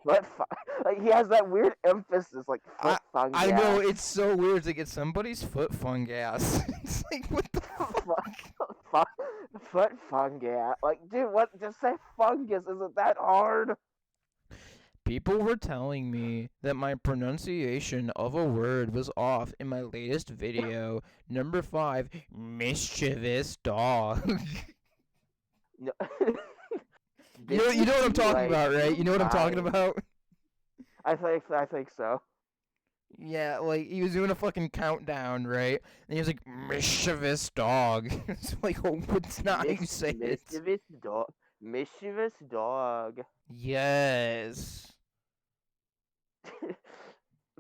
Like he has that weird emphasis, like foot fungus. I know, it's so weird. It's like it's somebody's foot fungus. It's like, what the fuck? Foot fungus. Like, dude, what? Just say fungus. Is it that hard? People were telling me that my pronunciation of a word was off in my latest video. Number 5, mischievous dog. No. You know what I'm Bitches be talking like, about, right? "You You know what I'm talking mine." about? I think so. Yeah, like, he was doing a fucking countdown, right? And he was like, mischievous dog. It's like, oh, it's not how you say it. Mischievous dog. Mischievous dog. Yes.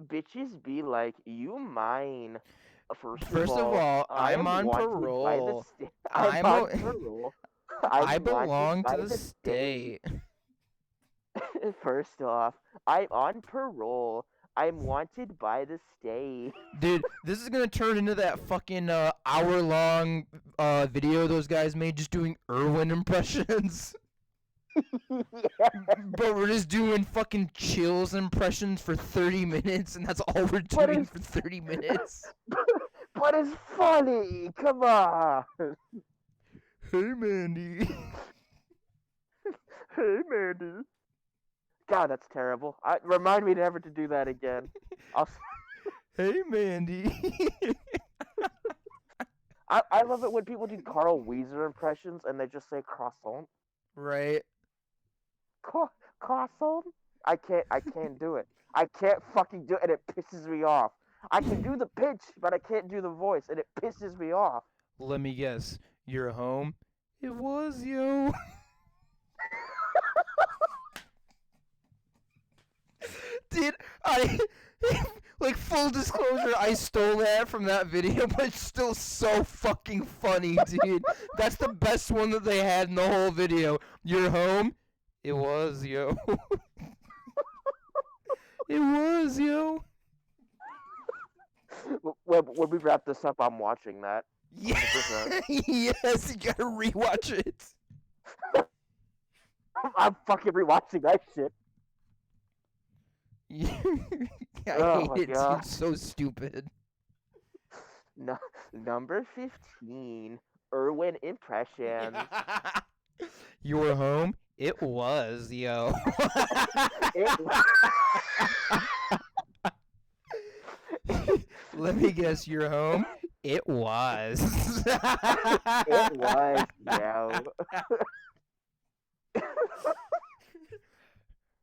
Bitches be like, "You mine." First of all, I I'm am on wanted by the parole. state. I'm I'm on a, parole. I I'm wanted belong to by the the state. state. First off, I'm on parole. I'm wanted by the state. Dude, this is gonna turn into that fucking hour-long video those guys made just doing Irwin impressions. Yeah. But we're just doing fucking Chills impressions for 30 minutes, and that's all we're But doing it's for 30 minutes. but it's funny. Come on. Hey, Mandy. Hey, Mandy. God, that's terrible. Remind me never to do that again. I'll. Hey, Mandy. I love it when people do Carl Weezer impressions and they just say croissant. Right. Croissant? I can't do it. I can't fucking do it and it pisses me off. I can do the pitch, but I can't do the voice and it pisses me off. Let me guess. You're home? It was, yo. Dude, like, full disclosure, I stole that from that video, but it's still so fucking funny, dude. That's the best one that they had in the whole video. You're home? It was, yo. It was, yo. When we wrap this up, I'm watching that. Yeah. 100%. Yes, you gotta rewatch it. I'm fucking rewatching that shit. I Oh my hate it, God. dude. It's so stupid. No, number 15, Irwin impressions. You were home? It was, yo. Let me guess, you're home? It was. It was, yo.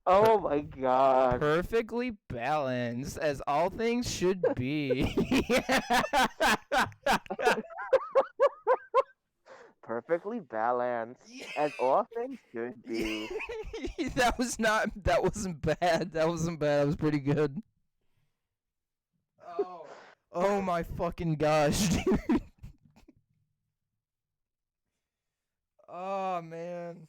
Oh my God. Perfectly balanced, as all things should be. Perfectly balanced, as all things should be. That wasn't bad. That wasn't bad. That was pretty good. Oh my fucking gosh, dude. Oh man.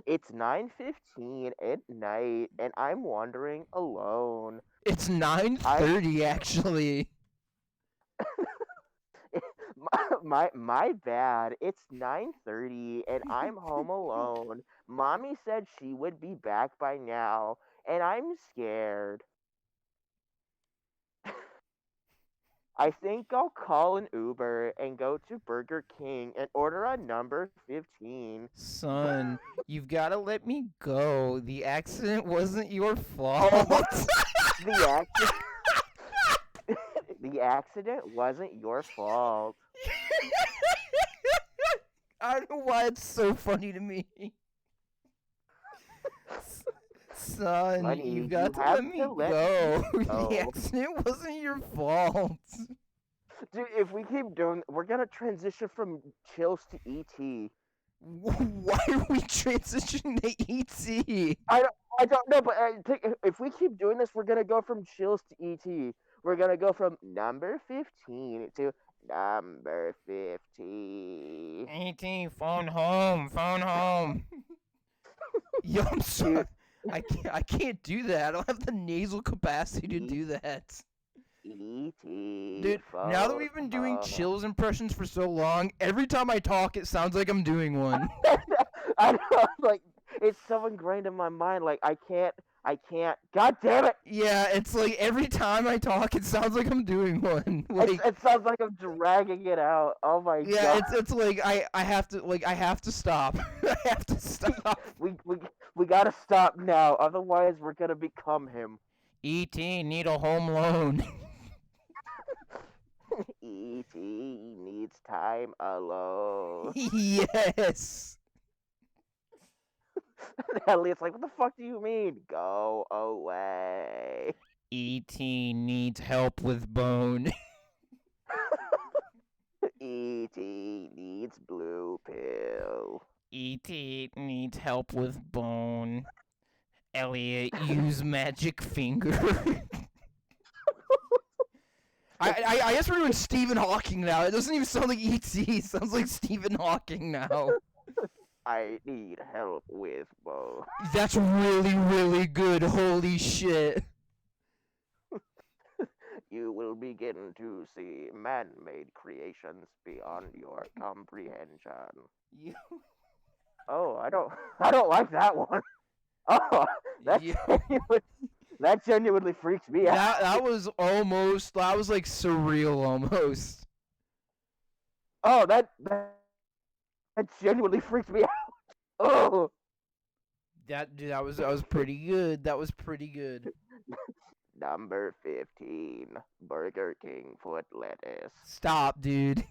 It's 9:15 at night, and I'm wandering alone. It's 9:30 actually. My bad. It's 9:30 and I'm home alone. Mommy said she would be back by now, and I'm scared. I think I'll call an Uber and go to Burger King and order a number 15. Son, you've got to let me go. The accident wasn't your fault. Oh my- The accident. The accident wasn't your fault. I don't know why it's so funny to me. Son, Honey, you've got you to have let me to let go. me go. The accident wasn't your fault. Dude, if we keep doing, we're gonna transition from Chills to ET. Why are we transitioning to ET? I don't know, but if we keep doing this, we're gonna go from Chills to ET. We're gonna go from number 15 to number 50. ET, phone home. Yo, I'm sorry. I can't do that. I don't have the nasal capacity to do that. E.T. Dude, now that we've been doing Chills impressions for so long, every time I talk, it sounds like I'm doing one. I know, like, it's so ingrained in my mind, like, I can't, god damn it! Yeah, it's like every time I talk, it sounds like I'm doing one. Like, It sounds like I'm dragging it out. Oh my yeah, god. it's like I have to stop. I have to stop. We We gotta stop now, otherwise we're gonna become him. E.T. need a home loan. E.T. needs time alone. Yes. Elliot's like, what the fuck do you mean? Go away. E.T. needs help with bone. E.T. needs blue pill. E.T. needs help with bone. Elliot, use magic finger. I guess we're doing Stephen Hawking now. It doesn't even sound like E.T. It sounds like Stephen Hawking now. I need help with both. That's really, really good. Holy shit. You will begin to see man-made creations beyond your comprehension. You... Oh, I don't like that one. Oh, that genuinely freaks me out. That was like surreal almost. Oh, that genuinely freaked me out. Oh. That was pretty good. That was pretty good. Number 15, Burger King foot lettuce. Stop, dude.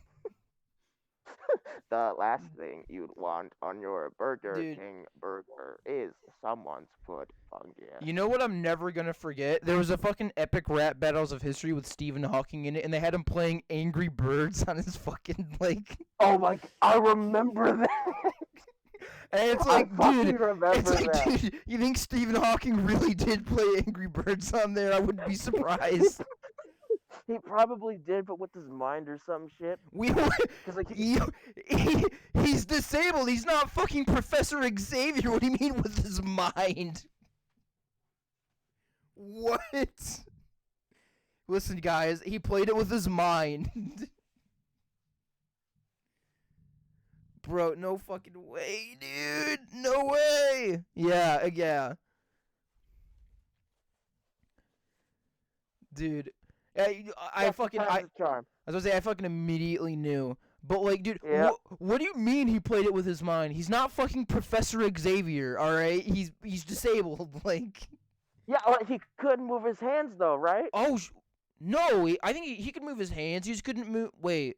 The last thing you'd want on your Burger Dude. King burger is someone's foot fungus. You know what I'm never gonna forget? There was a fucking epic rap battles of history with Stephen Hawking in it, and they had him playing Angry Birds on his fucking like. Oh my! I remember that. And it's I like, fucking dude, remember it's like, that. dude, you think Stephen Hawking really did play Angry Birds on there? I wouldn't be surprised. He probably did, but with his mind or some shit. Like, he's disabled. He's not fucking Professor Xavier. What do you mean with his mind? What? Listen, guys, he played it with his mind. Bro, no fucking way, dude. No way. Yeah. Dude, I fucking I was gonna say I fucking immediately knew. But like, dude, Yeah. what do you mean he played it with his mind? He's not fucking Professor Xavier, all right? He's disabled, like. Yeah, like he couldn't move his hands though, right? Oh, no, I think he could move his hands. He just couldn't move. Wait,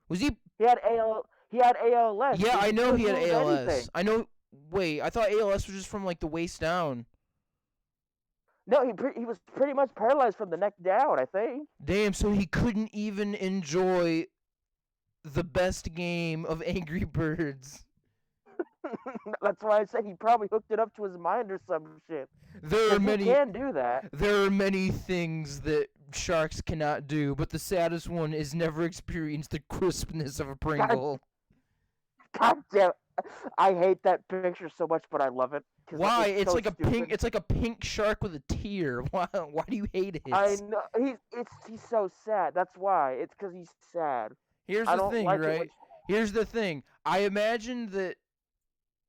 was he? He had ALS. Yeah, I know he had couldn't move ALS. anything. I know. Wait, I thought ALS was just from like the waist down. No, he was pretty much paralyzed from the neck down, I think. Damn, so he couldn't even enjoy the best game of Angry Birds. That's why I said he probably hooked it up to his mind or some shit. There are many. He can do that. There are many things that sharks cannot do, but the saddest one is never experience the crispness of a Pringle. God damn! I hate that picture so much, but I love it. Why? It's so like stupid. a pink. It's like a pink shark with a tear. Why? Why do you hate it? I know he's so sad. That's why. It's because he's sad. Here's I the don't thing, like right? Here's the thing. I imagine that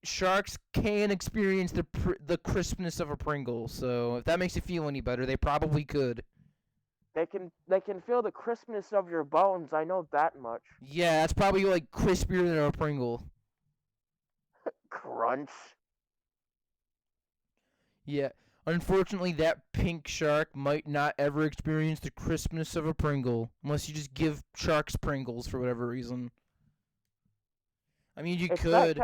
sharks can experience the crispness of a Pringle. So if that makes you feel any better, they probably could. They can feel the crispness of your bones. I know that much. Yeah, that's probably like crispier than a Pringle. Crunch. Yeah. Unfortunately, that pink shark might not ever experience the crispness of a Pringle unless you just give sharks Pringles for whatever reason. I mean, you could.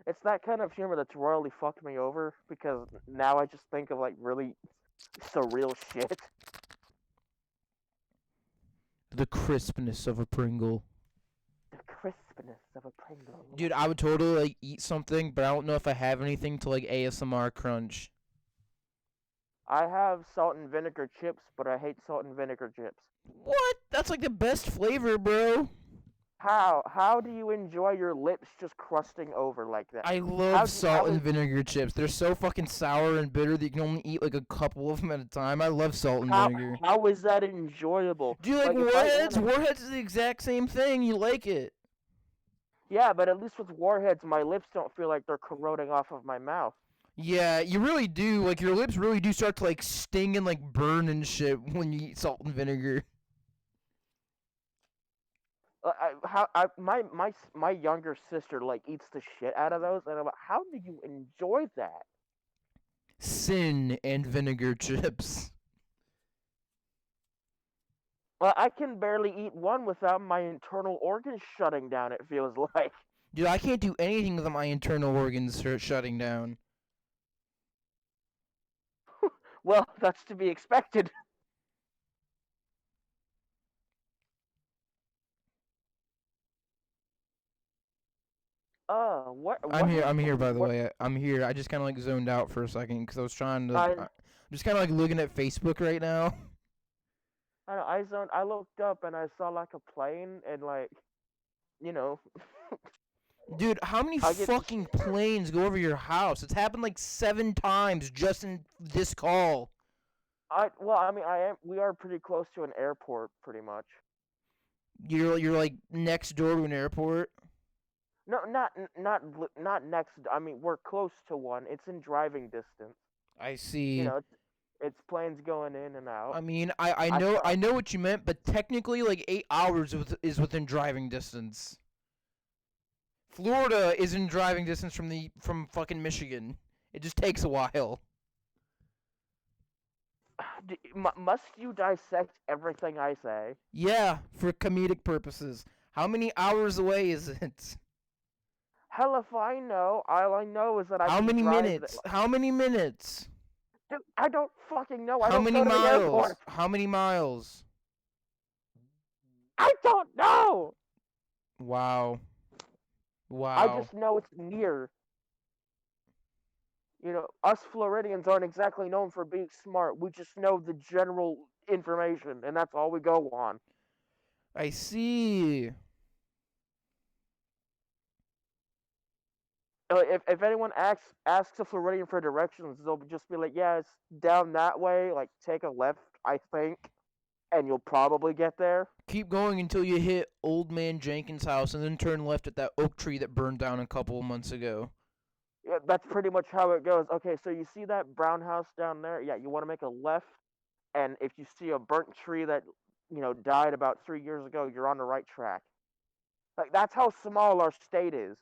It's that kind of humor that's royally fucked me over because now I just think of like really surreal shit. The crispness of a Pringle. The crispness of a Pringle. Dude, I would totally like eat something, but I don't know if I have anything to like ASMR crunch. I have salt and vinegar chips, but I hate salt and vinegar chips. What? That's like the best flavor, bro. How do you enjoy your lips just crusting over like that? I love salt and vinegar chips. They're so fucking sour and bitter that you can only eat like a couple of them at a time. I love salt and vinegar. How is that enjoyable? Do you like Warheads? Warheads is the exact same thing. You like it. Yeah, but at least with Warheads, my lips don't feel like they're corroding off of my mouth. Yeah, you really do. Like, your lips really do start to, like, sting and, like, burn and shit when you eat salt and vinegar. My younger sister like eats the shit out of those, and I'm like, how do you enjoy that? Sin and vinegar chips. Well, I can barely eat one without my internal organs shutting down. It feels like. Dude, I can't do anything without my internal organs shutting down. Well, that's to be expected. What I'm here. is I'm here. By the what? way, I'm here. I just kind of like zoned out for a second because I was trying to. I I'm just kind of like looking at Facebook right now. I know, I zoned. I looked up and I saw like a plane and like you know Dude, how many I get to fucking planes go over your house? It's happened like 7 times just in this call. I mean I am we are pretty close to an airport pretty much. You're like next door to an airport. No, not next. I mean we're close to one. It's in driving distance. I You see. know, it's planes going in and out. I mean, I I know saw. I know what you meant, but technically, like 8 hours is within driving distance. Florida is in driving distance from fucking Michigan. It just takes a while. Must you dissect everything I say? Yeah, for comedic purposes. How many hours away is it? Hell if I know. All I know is that I How can many drive. minutes? How many minutes? Dude, I don't fucking know. I How don't many go to the miles? airport. How many miles? I don't know. Wow. I Wow. just know it's near. You know, us Floridians aren't exactly known for being smart. We just know the general information, and that's all we go on. I see. If anyone asks a Floridian for directions, they'll just be like, "Yeah, it's down that way. Like, take a left, I think, and you'll probably get there." Keep going until you hit Old Man Jenkins' house and then turn left at that oak tree that burned down a couple of months ago. Yeah, that's pretty much how it goes. Okay, so you see that brown house down there? Yeah, you want to make a left, and if you see a burnt tree that died about 3 years ago, you're on the right track. Like that's how small our state is.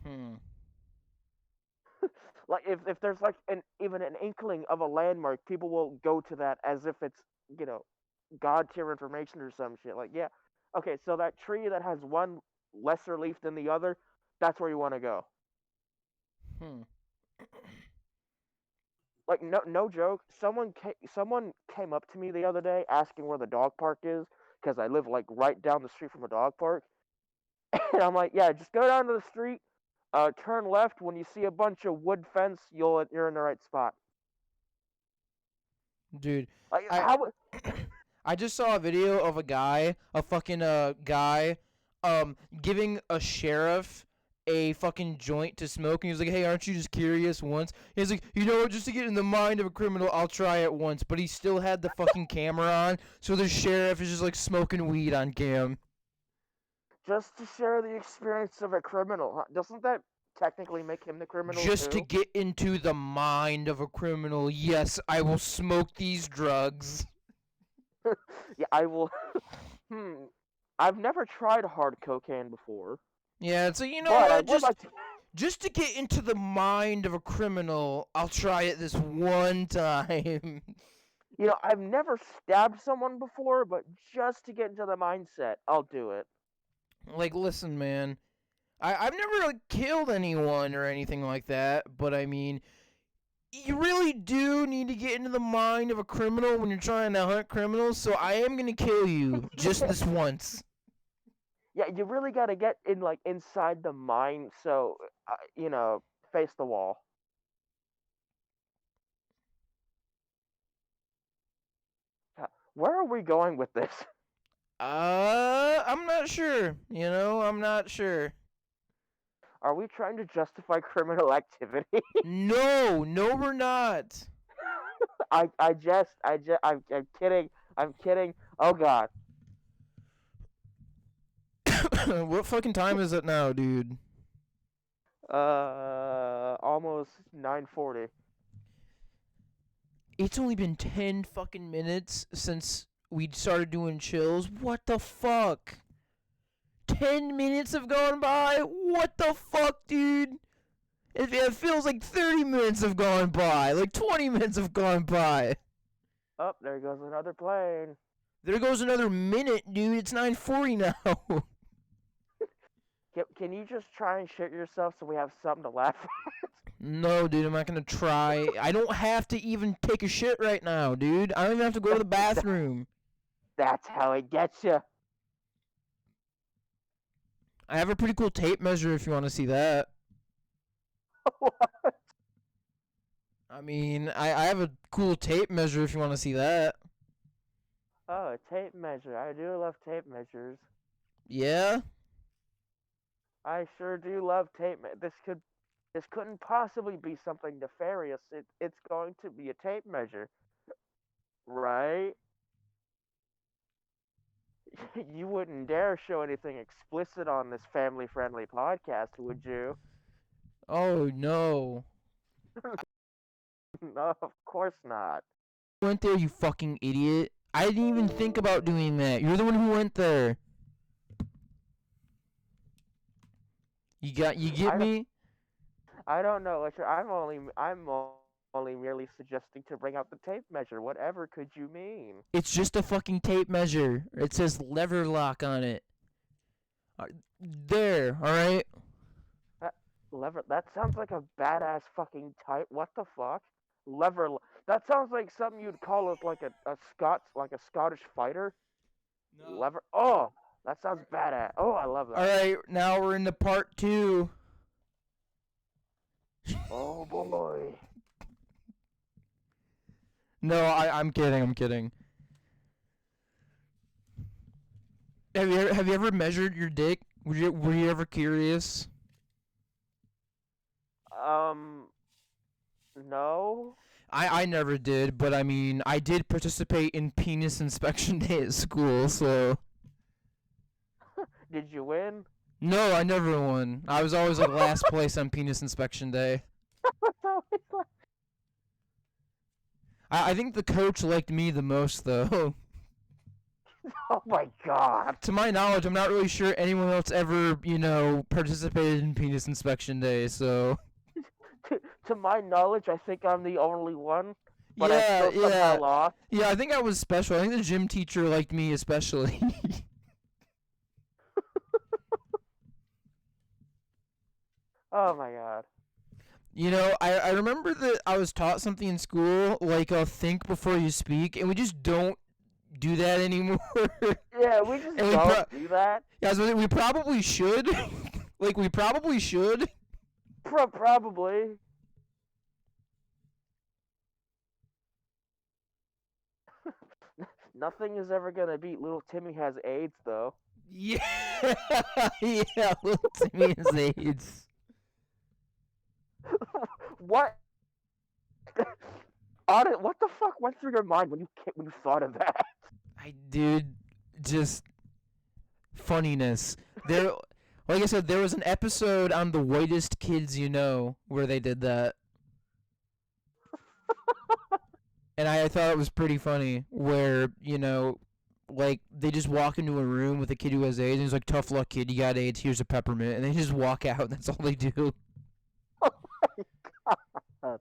Hmm. Like if there's like even an inkling of a landmark, people will go to that as if it's you know god tier information or some shit. Like yeah, okay, so that tree that has one lesser leaf than the other, that's where you want to go. Hmm. Like no joke, someone came up to me the other day asking where the dog park is because I live like right down the street from a dog park, and I'm like, yeah, just go down to the street, turn left. When you see a bunch of wood fence, you're in the right spot. Dude, Like I how I just saw a video of a guy, a fucking guy, giving a sheriff a fucking joint to smoke, and he was like, "Hey, aren't you just curious once?" He's like, "You know, just to get in the mind of a criminal, I'll try it once." But he still had the fucking camera on, so the sheriff is just like smoking weed on cam, just to share the experience of a criminal? Doesn't that technically make him the criminal just to too? get into the mind of a criminal. Yes, I will smoke these drugs. Yeah, I will. Hmm. I've never tried hard cocaine before, Yeah, so you know but I what? would like to. Just to get into the mind of a criminal, I'll try it this one time. I've never stabbed someone before, but just to get into the mindset, I'll do it. Like, listen, man. I've never like killed anyone or anything like that, but I mean, you really do need to get into the mind of a criminal when you're trying to hunt criminals. So I am gonna kill you just this once. Yeah, you really got to get in like inside the mind, so face the wall. Where are we going with this? I'm not sure. You know, I'm not sure. Are we trying to justify criminal activity? No, no, we're not. I'm kidding. I'm kidding. Oh God. What fucking time is it now, dude? Almost 9:40. It's only been 10 fucking minutes since we started doing chills. What the fuck? 10 minutes have gone by? What the fuck, dude? It feels like 30 minutes have gone by. Like 20 minutes have gone by. Oh, there goes another plane. There goes another minute, dude. It's 9:40 now. Can you just try and shit yourself so we have something to laugh at? No, dude, I'm not gonna try. I don't have to even take a shit right now, dude. I don't even have to go to the bathroom. That's how it gets you. I have a pretty cool tape measure if you want to see that. What? I mean, I have a cool tape measure if you want to see that. Oh, a tape measure. I do love tape measures. Yeah? I sure do love tape. This couldn't possibly be something nefarious. It's going to be a tape measure, right? You wouldn't dare show anything explicit on this family-friendly podcast, would you? Oh, no. No, of course not. You went there, you fucking idiot. I didn't even think about doing that. You're the one who went there. You get me? I don't know. I'm only merely suggesting to bring out the tape measure. Whatever could you mean? It's just a fucking tape measure. It says lever lock on it. There, alright? That sounds like a badass fucking type. What the fuck? That sounds like something you'd call it like a Scottish fighter. No. Lever. Oh, that sounds badass. Oh, I love that. Alright, now we're into part 2. Oh boy. No, I'm kidding. Have you ever measured your dick? Were you ever curious? No. I never did, but I mean, I did participate in penis inspection day at school, so. Did you win? No, I never won. I was always like last place on penis inspection day. I think the coach liked me the most, though. Oh my god. To my knowledge, I'm not really sure anyone else ever, participated in penis inspection day, so. To my knowledge, I think I'm the only one. But I still somehow lost. Yeah, I think I was special. I think the gym teacher liked me especially. Oh my god. I remember that I was taught something in school, like think before you speak, and we just don't do that anymore. Yeah, we just don't do that. Yeah, so we probably should. Like, we probably should. Probably. Nothing is ever gonna beat Little Timmy Has AIDS, though. Yeah, yeah, Little Timmy Has AIDS. What? What the fuck went through your mind when you thought of that? Dude, just funniness. Like I said, there was an episode on The Whitest Kids You Know where they did that. And I thought it was pretty funny where, like, they just walk into a room with a kid who has AIDS, and he's like, tough luck, kid, you got AIDS, here's a peppermint. And they just walk out, and that's all they do. Oh my god.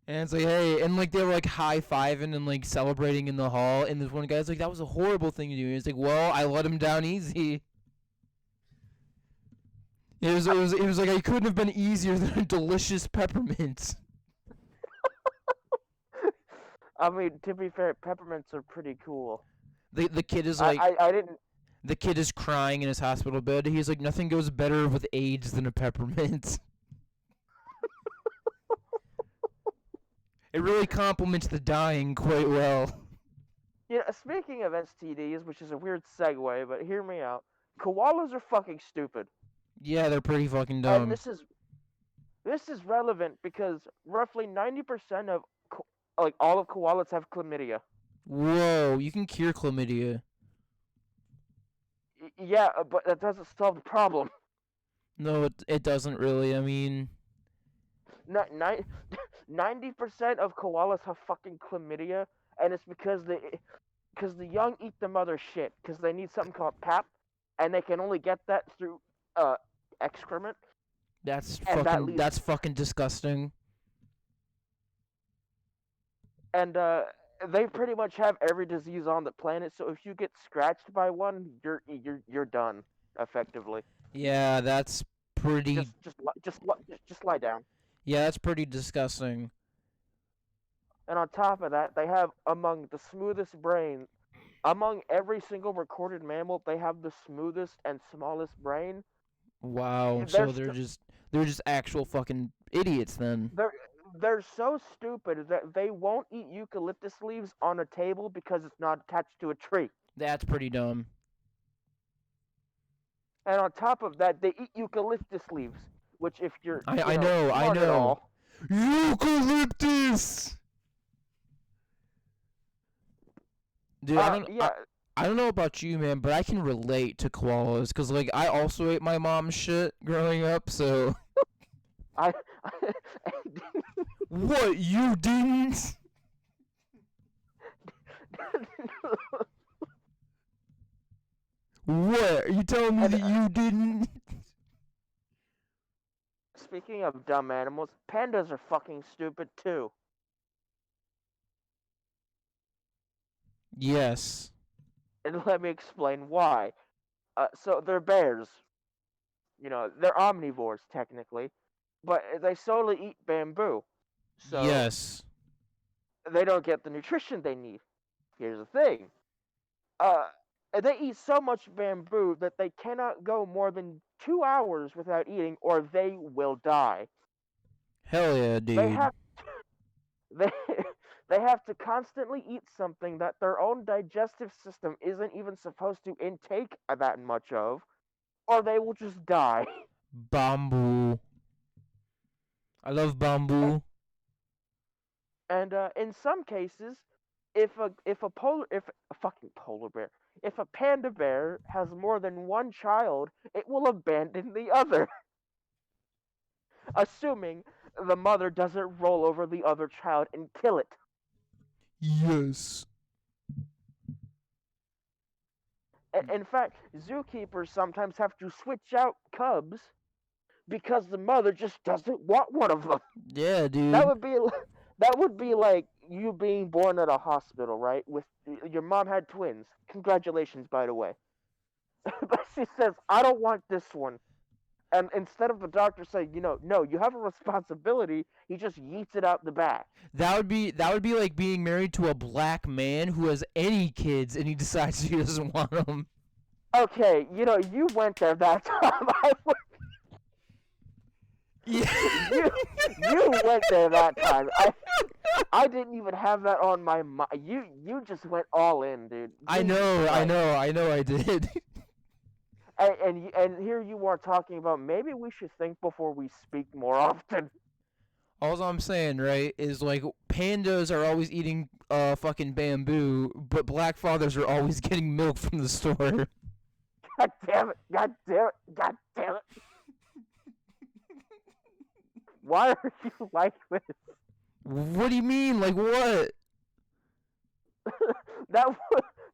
And it's like, hey, and like they were like high-fiving and like celebrating in the hall, and this one guy's like, that was a horrible thing to do. And he's like, well, I let him down easy. It was like, I couldn't have been easier than a delicious peppermint. I mean, to be fair, peppermints are pretty cool. The kid is like, I didn't. The kid is crying in his hospital bed. He's like, nothing goes better with AIDS than a peppermint. It really complements the dying quite well. Yeah, speaking of STDs, which is a weird segue, but hear me out. Koalas are fucking stupid. Yeah, they're pretty fucking dumb. And this is relevant because roughly 90% of all of koalas have chlamydia. Whoa, you can cure chlamydia. Yeah, but that doesn't solve the problem. No, it doesn't really. I mean, 90% of koalas have fucking chlamydia, and it's because the young eat the mother shit because they need something called pap, and they can only get that through uh excrement, and that leads That's fucking disgusting. and they pretty much have every disease on the planet. So if you get scratched by one, you're done effectively. Yeah, that's pretty. Just lie down. Yeah, that's pretty disgusting. And on top of that, they have among the smoothest brain. Among every single recorded mammal, they have the smoothest and smallest brain. Wow. They're So they're just actual fucking idiots then. they're they're so stupid that they won't eat eucalyptus leaves on a table because it's not attached to a tree. That's pretty dumb. And on top of that, they eat eucalyptus leaves, which if you're I know, I smart at know. all, Eucalyptus. Dude, yeah, I don't know about you, man, but I can relate to koalas because, like, I also ate my mom's shit growing up. So I what, you didn't? What? Are you telling me that you didn't? Speaking of dumb animals, pandas are fucking stupid too. Yes. And let me explain why. So they're bears. They're omnivores technically, but they solely eat bamboo. So Yes. they don't get the nutrition they need. Here's the thing. Uh, they eat so much bamboo that they cannot go more than 2 hours without eating, or they will die. Hell yeah, They dude. have they they have to constantly eat something that their own digestive system isn't even supposed to intake that much of, or they will just die. Bamboo. I love bamboo. And in some cases, if a fucking polar bear, if a panda bear has more than one child, it will abandon the other, assuming the mother doesn't roll over the other child and kill it. Yes. In fact, zookeepers sometimes have to switch out cubs because the mother just doesn't want one of them. Yeah, dude. That would be like you being born at a hospital, right? With your mom had twins. Congratulations, by the way. But she says, "I don't want this one." And instead of the doctor saying, no, you have a responsibility, he just yeets it out the back. That would be like being married to a black man who has any kids and he decides he doesn't want them. Okay, you went there that time. Yeah. You went there that time. I didn't even have that on my mind. You just went all in, dude. I know I did. And here you are talking about maybe we should think before we speak more often. All I'm saying, right, is like pandas are always eating fucking bamboo, but black fathers are always getting milk from the store. God damn it! God damn it! God damn it! Why are you like this? What do you mean? Like what? that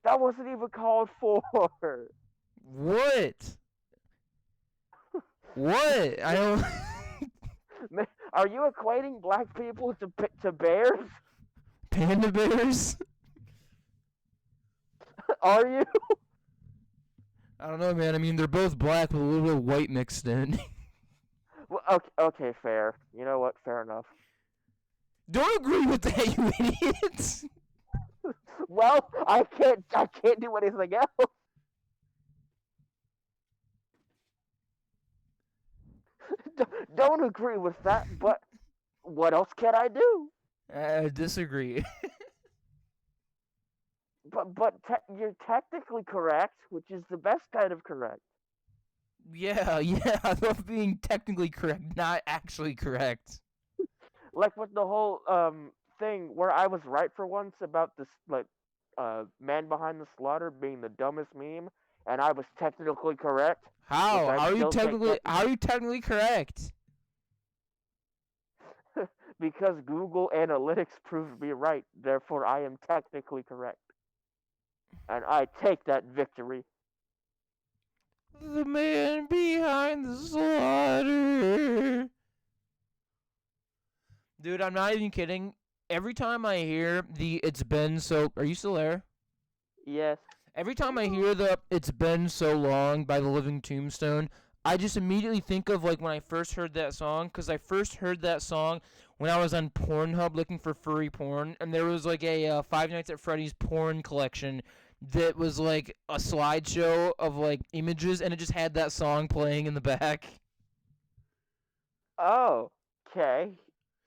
that wasn't even called for. What? What? I don't. Are you equating black people to bears? Panda bears? Are you? I don't know, man. I mean, they're both black with a little bit of white mixed in. Well, okay, fair. You know what? Fair enough. Don't agree with that, you idiots. Well, I can't do anything else. Don't agree with that, but what else can I do? I disagree. But you're technically correct, which is the best kind of correct. Yeah, I love being technically correct, not actually correct. Like with the whole thing where I was right for once about this man behind the slaughter being the dumbest meme, and I was technically correct. How? How are you technically correct? because Google Analytics proved me right. Therefore, I am technically correct, and I take that victory. The man behind the slaughter. Dude, I'm not even kidding. Every time I hear the "It's been so," are you still there? Yes. Every time I hear the "It's been so long" by the Living Tombstone, I just immediately think of like when I first heard that song, because I first heard that song when I was on Pornhub looking for furry porn, and there was like a Five Nights at Freddy's porn collection that was like a slideshow of like images, and it just had that song playing in the back. Oh, okay.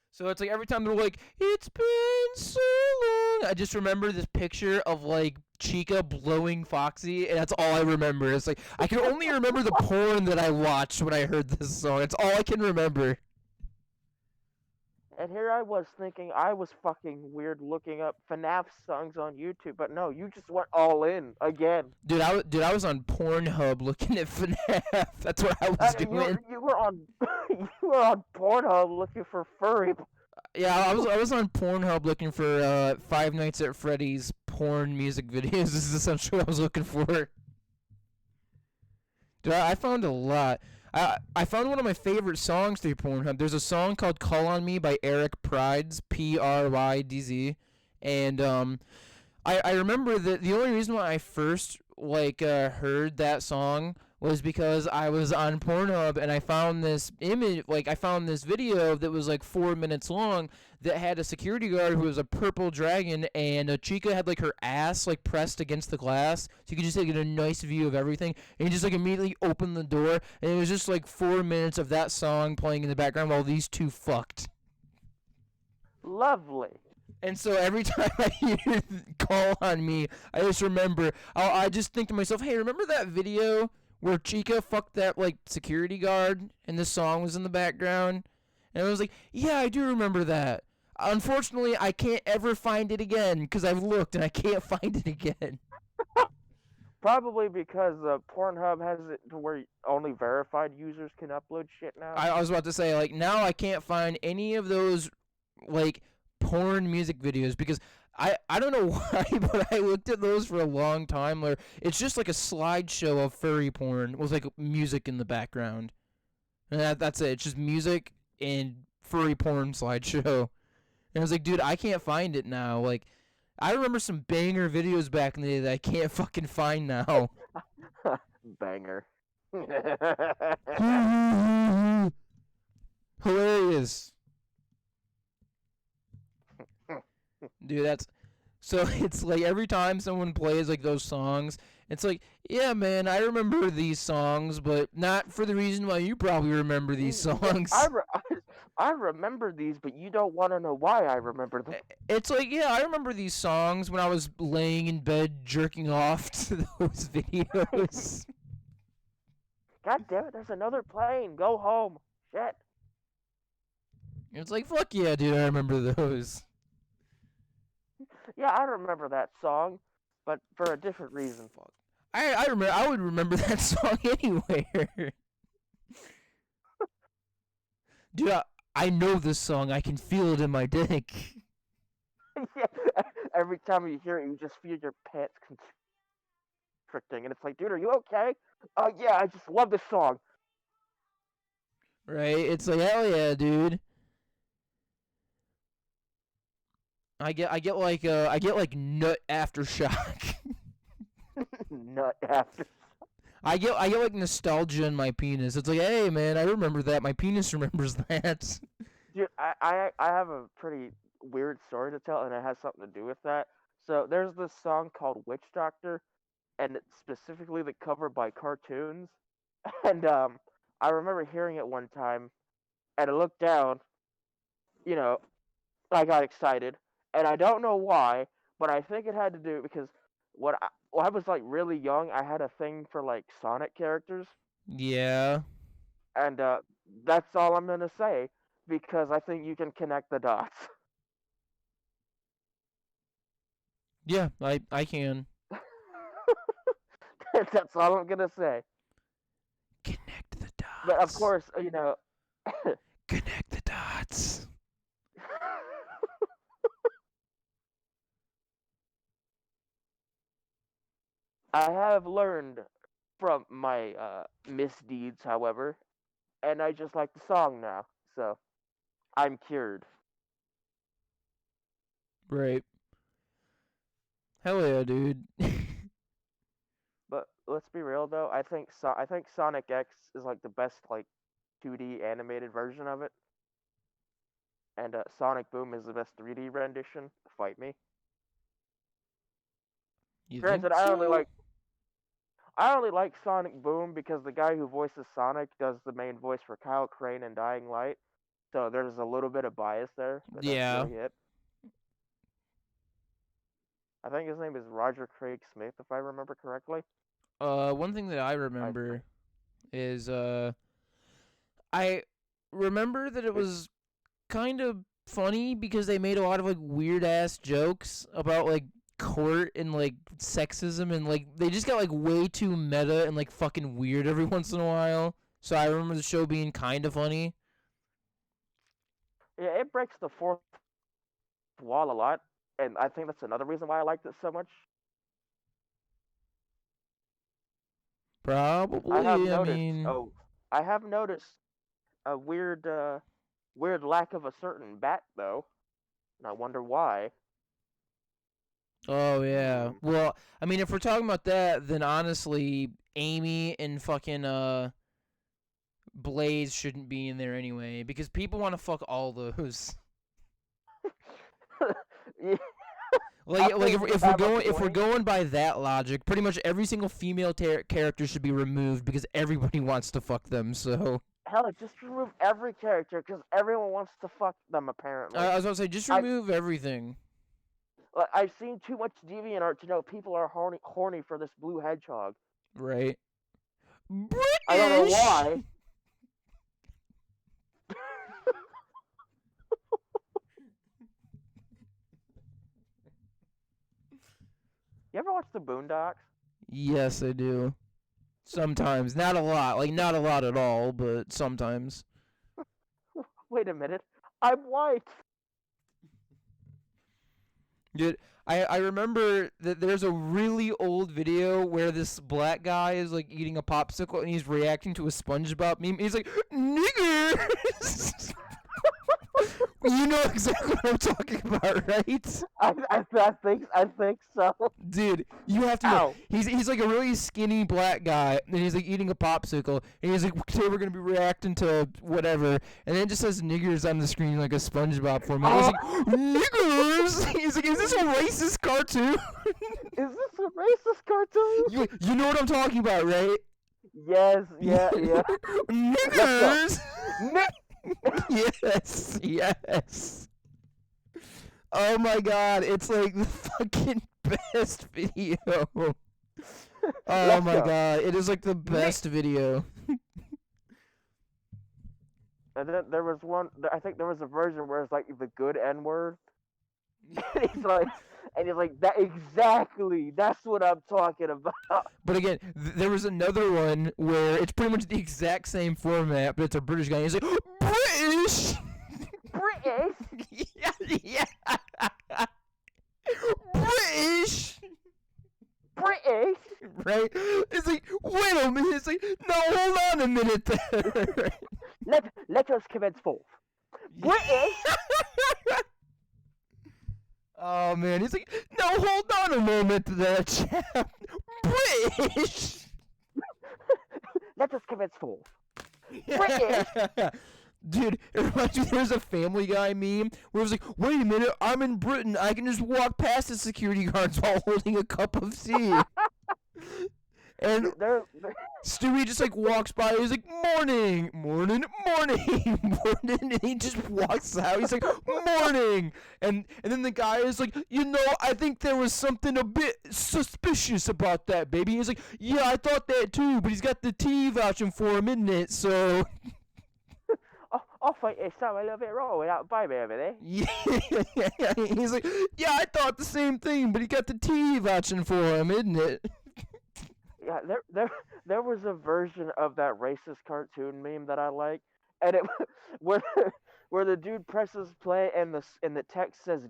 So it's like every time they're like, "It's been so long," I just remember this picture of like Chica blowing Foxy, and that's all I remember. It's like I can only remember the porn that I watched when I heard this song. It's all I can remember. And here I was thinking I was fucking weird looking up FNAF songs on YouTube, but no, you just went all in again. Dude, I was on Pornhub looking at FNAF. That's what I was doing. You were on you were on Pornhub looking for furry. Yeah, I was on Pornhub looking for Five Nights at Freddy's porn music videos. This is essentially what I was looking for. Dude, I found a lot. I found one of my favorite songs through Pornhub. There's a song called "Call on Me" by Eric Prydz, Prydz, and I remember that the only reason why I first heard that song was because I was on Pornhub and I found this image, like I found this video that was like 4 minutes long that had a security guard who was a purple dragon, and Chica had like her ass like pressed against the glass, so you could just like, get a nice view of everything. And he just like immediately opened the door, and it was just like 4 minutes of that song playing in the background while these two fucked. Lovely. And so every time I hear "Call on Me," I just remember, I just think to myself, hey, remember that video where Chica fucked that like security guard and this song was in the background? And I was like, yeah, I do remember that. Unfortunately, I can't ever find it again because I've looked and I can't find it again. Probably because Pornhub has it to where only verified users can upload shit now. I was about to say, like, now I can't find any of those like porn music videos because I don't know why, but I looked at those for a long time where it's just like a slideshow of furry porn with like music in the background. And that's it. It's just music and furry porn slideshow. And I was like, dude, I can't find it now. Like, I remember some banger videos back in the day that I can't fucking find now. Banger. Hilarious. Dude, that's so it's like every time someone plays like those songs, it's like, yeah, man, I remember these songs, but not for the reason why you probably remember these songs. I remember these, but you don't want to know why I remember them. It's like, yeah, I remember these songs when I was laying in bed jerking off to those videos. God damn it, there's another plane. Go home. Shit. It's like, fuck yeah, dude, I remember those. Yeah, I remember that song, but for a different reason. Fuck. I would remember that song anywhere. Dude, I know this song. I can feel it in my dick. Yeah, every time you hear it, you just feel your pants constricting, and it's like, dude, are you okay? Oh yeah, I just love this song. Right? It's like, hell yeah, dude. I get like nut aftershock. Nut after. I get like nostalgia in my penis. It's like, hey man, I remember that. My penis remembers that. Dude, I have a pretty weird story to tell, and it has something to do with that. So there's this song called Witch Doctor, and it's specifically the cover by cartoons. And I remember hearing it one time, and I looked down, you know, I got excited, and I don't know why, but I think it had to do because when I was like really young, I had a thing for like Sonic characters, Yeah. and that's all I'm gonna say because I think you can connect the dots. Yeah, I can. That's all I'm gonna say. Connect the dots. But of course, Connect the dots. I have learned from my misdeeds, however, and I just like the song now. So I'm cured. Right. Hell yeah, dude. But let's be real though. I think Sonic X is like the best like 2D animated version of it, and Sonic Boom is the best 3D rendition. Fight me. You think Granted, so? I only like Sonic Boom because the guy who voices Sonic does the main voice for Kyle Crane and Dying Light. So there's a little bit of bias there, but that's Yeah. really it. I think his name is Roger Craig Smith, if I remember correctly. One thing that I I remember is I remember that it it, was kind of funny because they made a lot of like weird ass jokes about like court and like sexism, and like they just got like way too meta and like fucking weird every once in a while. So I remember the show being kind of funny. yeah, it breaks the fourth wall a lot, and I think that's another reason why I liked it so much. I have Probably, I noticed. mean, I have noticed a weird lack of a certain bat though, and I wonder why. oh yeah. Hmm. Well, I mean, if we're talking about that, then honestly, Amy and fucking Blaze shouldn't be in there anyway because people want to fuck all those. Yeah, I Like mean, you if we're have a going if we're point. going by that logic, pretty much every single female character should be removed because everybody wants to fuck them. So Hell, just remove every character because everyone wants to fuck them. Apparently, I was about to say, just I remove everything. I've seen too much DeviantArt to know people are horny for this blue hedgehog. Right. I don't know British. why. You ever watch the Boondocks? Yes, I do. Sometimes, not a lot. Like not a lot at all, but sometimes. Wait a minute, I'm white. Dude, I remember that there's a really old video where this black guy is like eating a popsicle and he's reacting to a SpongeBob meme. He's like, "Nigger." You know exactly what I'm talking about, right? I think so. Dude, you have to know. Ow. He's like a really skinny black guy, and he's like eating a popsicle, and he's like, "Today we're gonna be reacting to whatever," and then it just says niggers on the screen like a SpongeBob format. He's Oh, like, "Niggers." He's like, "Is this a racist cartoon?" is this a racist cartoon? You know what I'm talking about, right? Yes, yeah. Let's go. Niggers. Yes, yes. Oh my god, it's like the fucking best video. Oh Let's my go. god, it is like the best video. And then there was one. I think there was a version where it's like the good N word, and he's like that exactly. That's what I'm talking about. But again, there was another one where it's pretty much the exact same format, but it's a British guy. And he's like, British. British. Yeah. British. British. Right? It's like, wait a minute. It's like, no, hold on a minute there. Let us commence forth. British. Oh man, he's like, no, hold on a moment there, chap. British. Let us commence forth. British. Dude, it reminds me there's a Family Guy meme where it's like, wait a minute, I'm in Britain, I can just walk past the security guards while holding a cup of tea. And Stewie just like walks by, he's like, morning, morning, morning, morning, and he just walks out, he's like, morning, and then the guy is like, I think there was something a bit suspicious about that, baby. He's like, yeah, I thought that too, but he's got the tea vouching for him, isn't it, so... I think there's something a little bit wrong with that baby over there. Yeah, he's like, yeah, I thought the same thing, but he got the tea vouching for him, isn't it? Yeah, there was a version of that racist cartoon meme that I like, and it where where the dude presses play and the text says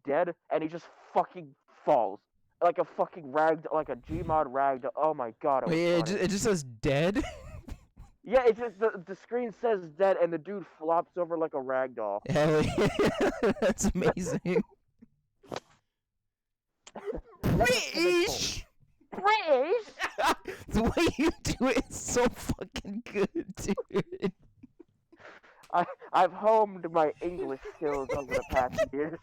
dead, and he just fucking falls. like a fucking like a Gmod rag. Oh my god, it was Wait, funny. it just says dead. Yeah, it's just the screen says dead, and the dude flops over like a rag doll. Hell yeah, that's amazing. British. British. The way you do it is so fucking good, dude. I've honed my English skills over the past years.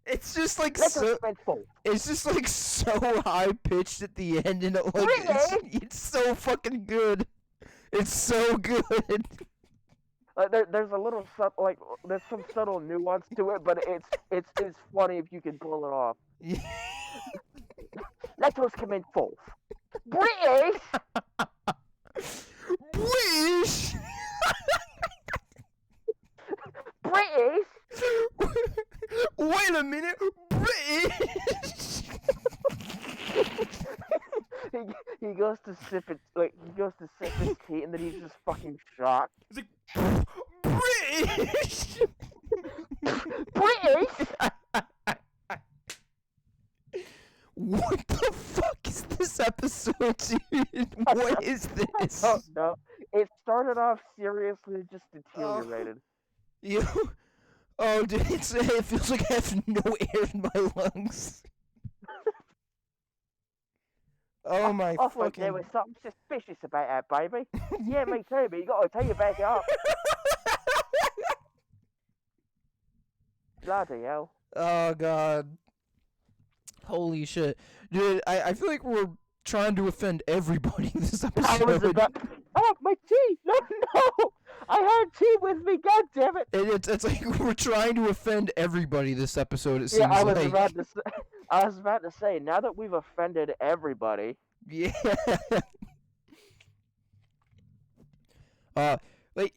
It's just like Let's so. spend full. It's just like so high pitched at the end, and it's so fucking good. It's so good. There's a little there's some subtle nuance to it, but it's funny if you can pull it off. Let us commence forth. British. British. British. Wait a minute, British. he goes to sip it his tea, and then he's just fucking shocked. He's like, British. British. What the fuck is this episode, dude? What is this? Oh no! It started off seriously, and just deteriorated. Oh, dude, it feels like I have no air in my lungs. Oh my I fucking... thought there was something suspicious about that, baby. Yeah, me too, but you gotta take it back up. Bloody hell. Oh god. Holy shit. Dude, I feel like we're trying to offend everybody in this episode. I was about... Oh, my tea! No! I had tea with me, god damn it! It's like we're trying to offend everybody this episode, it seems I was like. about to say, now that we've offended everybody... Yeah. Like,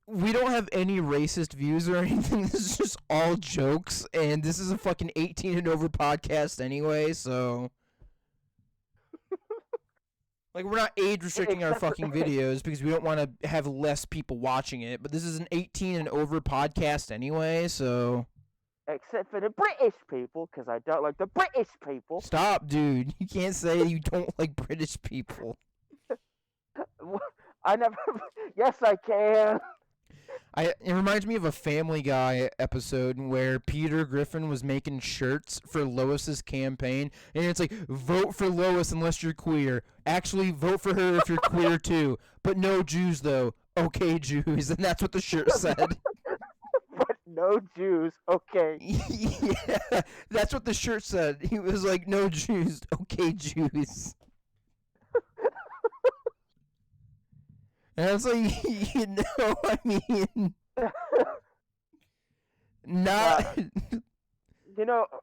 we don't have any racist views or anything. This is just all jokes, and this is a fucking 18 and over podcast anyway, so... Like, we're not age restricting our fucking videos because we don't want to have less people watching it, but this is an 18 and over podcast anyway, so... Except for the British people, because I don't like the British people. Stop, dude. You can't say you don't like British people. I never... Yes, I can. It reminds me of a Family Guy episode where Peter Griffin was making shirts for Lois's campaign, and it's like, vote for Lois unless you're queer. Actually, vote for her if you're queer too. But no Jews, though. Okay, Jews. And that's what the shirt said. But no Jews. Okay. Yeah, that's what the shirt said. He was like, no Jews. Okay, Jews. And I was like, I mean, not...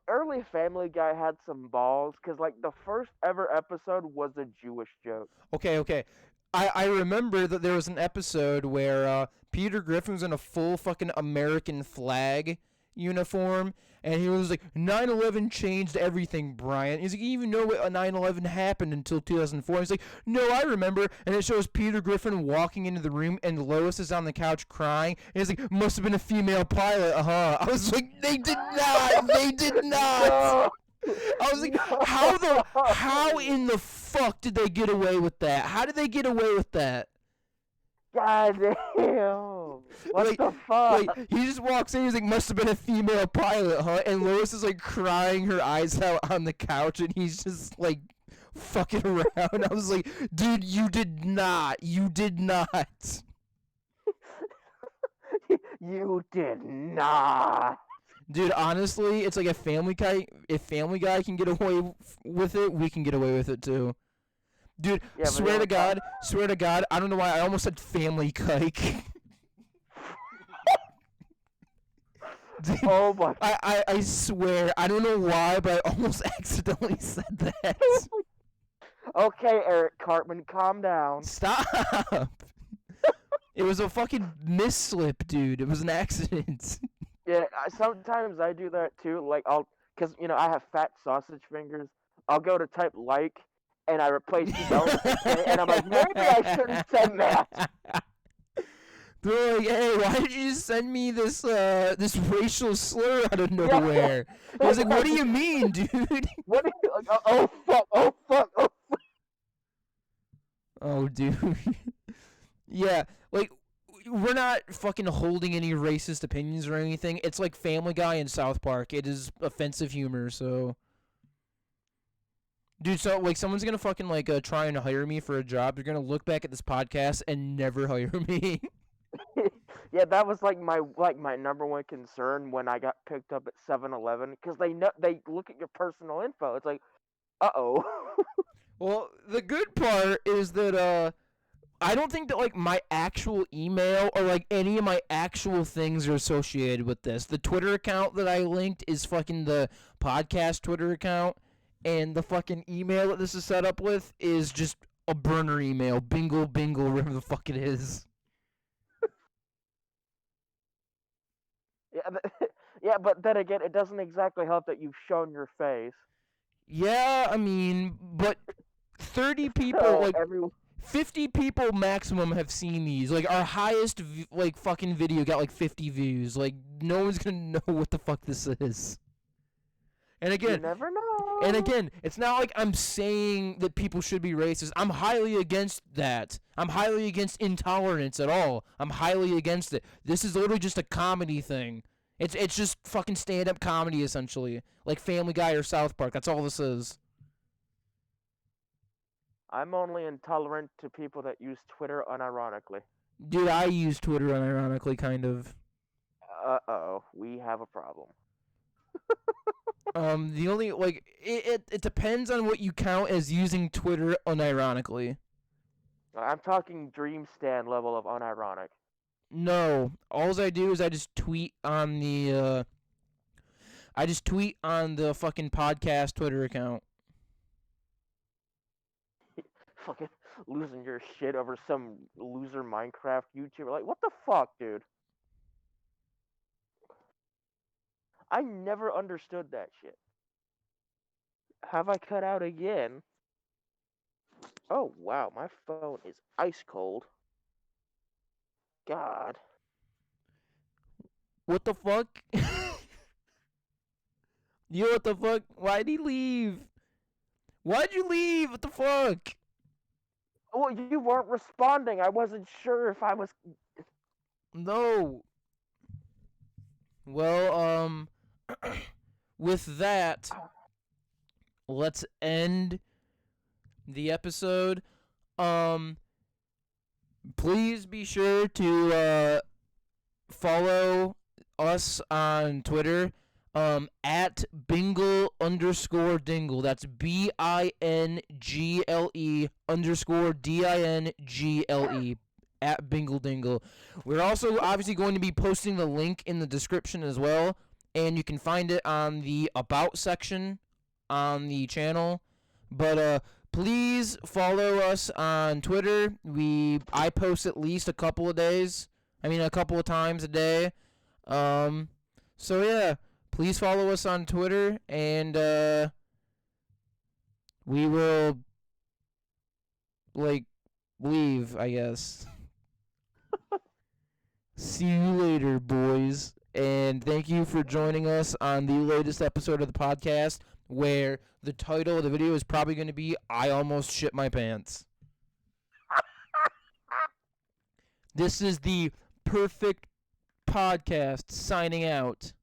early Family Guy had some balls, because, like, the first ever episode was a Jewish joke. Okay. I remember that there was an episode where Peter Griffin was in a full fucking American flag uniform, and he was like, 9/11 changed everything, Brian. He's like, you even know what 9/11 happened until 2004? He's like, no, I remember. And it shows Peter Griffin walking into the room, and Lois is on the couch crying, and he's like, must have been a female pilot, I was like, they did not! They did not! I was like, how in the fuck did they get away with that? How did they get away with that? God damn. What the fuck? Like, he just walks in, he's like, must have been a female pilot, And Lois is like crying her eyes out on the couch, and he's just like fucking around. I was like, dude, you did not. You did not. You did not. Dude, honestly, it's like if Family Guy can get away with it, we can get away with it too. Dude, Yeah, swear to God, I don't know why I almost said Family Kike. Dude, Oh my... I swear, I don't know why, but I almost accidentally said that. Okay, Eric Cartman, calm down. Stop! It was a fucking misslip, dude. It was an accident. Yeah, sometimes I do that too. Like, because I have fat sausage fingers. I'll go to type like, and I replace the L with a K, and I'm like, maybe I shouldn't send that. They're like, hey, why did you just send me this this racial slur out of nowhere? I was like, what do you mean, dude? What? Like, oh fuck! Oh fuck! Oh. Oh, dude. Yeah, like, we're not fucking holding any racist opinions or anything. It's like Family Guy and South Park. It is offensive humor, so. Dude, so, like, someone's gonna fucking, like, try and hire me for a job. They're gonna look back at this podcast and never hire me. Yeah, that was like my number one concern when I got picked up at 7-Eleven, because they look at your personal info. It's like, uh-oh. Well, the good part is that, I don't think that, like, my actual email or, like, any of my actual things are associated with this. The Twitter account that I linked is fucking the podcast Twitter account, and the fucking email that this is set up with is just a burner email. Bingle, whatever the fuck it is. Yeah, yeah, but then again, it doesn't exactly help that you've shown your face. Yeah, I mean, but 30 people, So like, 50 people maximum have seen these. Like, our highest, like, fucking video got, like, 50 views. Like, no one's gonna know what the fuck this is. And you again, never know. It's not like I'm saying that people should be racist. I'm highly against that. I'm highly against intolerance at all. I'm highly against it. This is literally just a comedy thing. It's just fucking stand-up comedy, essentially. Like Family Guy or South Park. That's all this is. I'm only intolerant to people that use Twitter unironically. Dude, I use Twitter unironically, kind of. Uh-oh, we have a problem. The only, like, it depends on what you count as using Twitter unironically. I'm talking Dream Stand level of unironic. No, all I do is I just tweet on the fucking podcast Twitter account. Fucking losing your shit over some loser Minecraft YouTuber. Like, what the fuck, dude? I never understood that shit. Have I cut out again? Oh, wow, my phone is ice cold. God. What the fuck? Yo, what the fuck? Why'd he leave? Why'd you leave? What the fuck? Well, you weren't responding. I wasn't sure if I was... No. Well, with that, let's end the episode. Please be sure to follow us on Twitter at Bingle_Dingle. That's BINGLE_DINGLE at Bingle Dingle. We're also obviously going to be posting the link in the description as well, and you can find it on the About section on the channel. But please follow us on Twitter. I post at least a couple of times a day. So yeah, please follow us on Twitter, and we will leave, I guess. See you later, boys. And thank you for joining us on the latest episode of the podcast, where the title of the video is probably going to be I Almost Shit My Pants. This is the Purrfect Pawdcast signing out.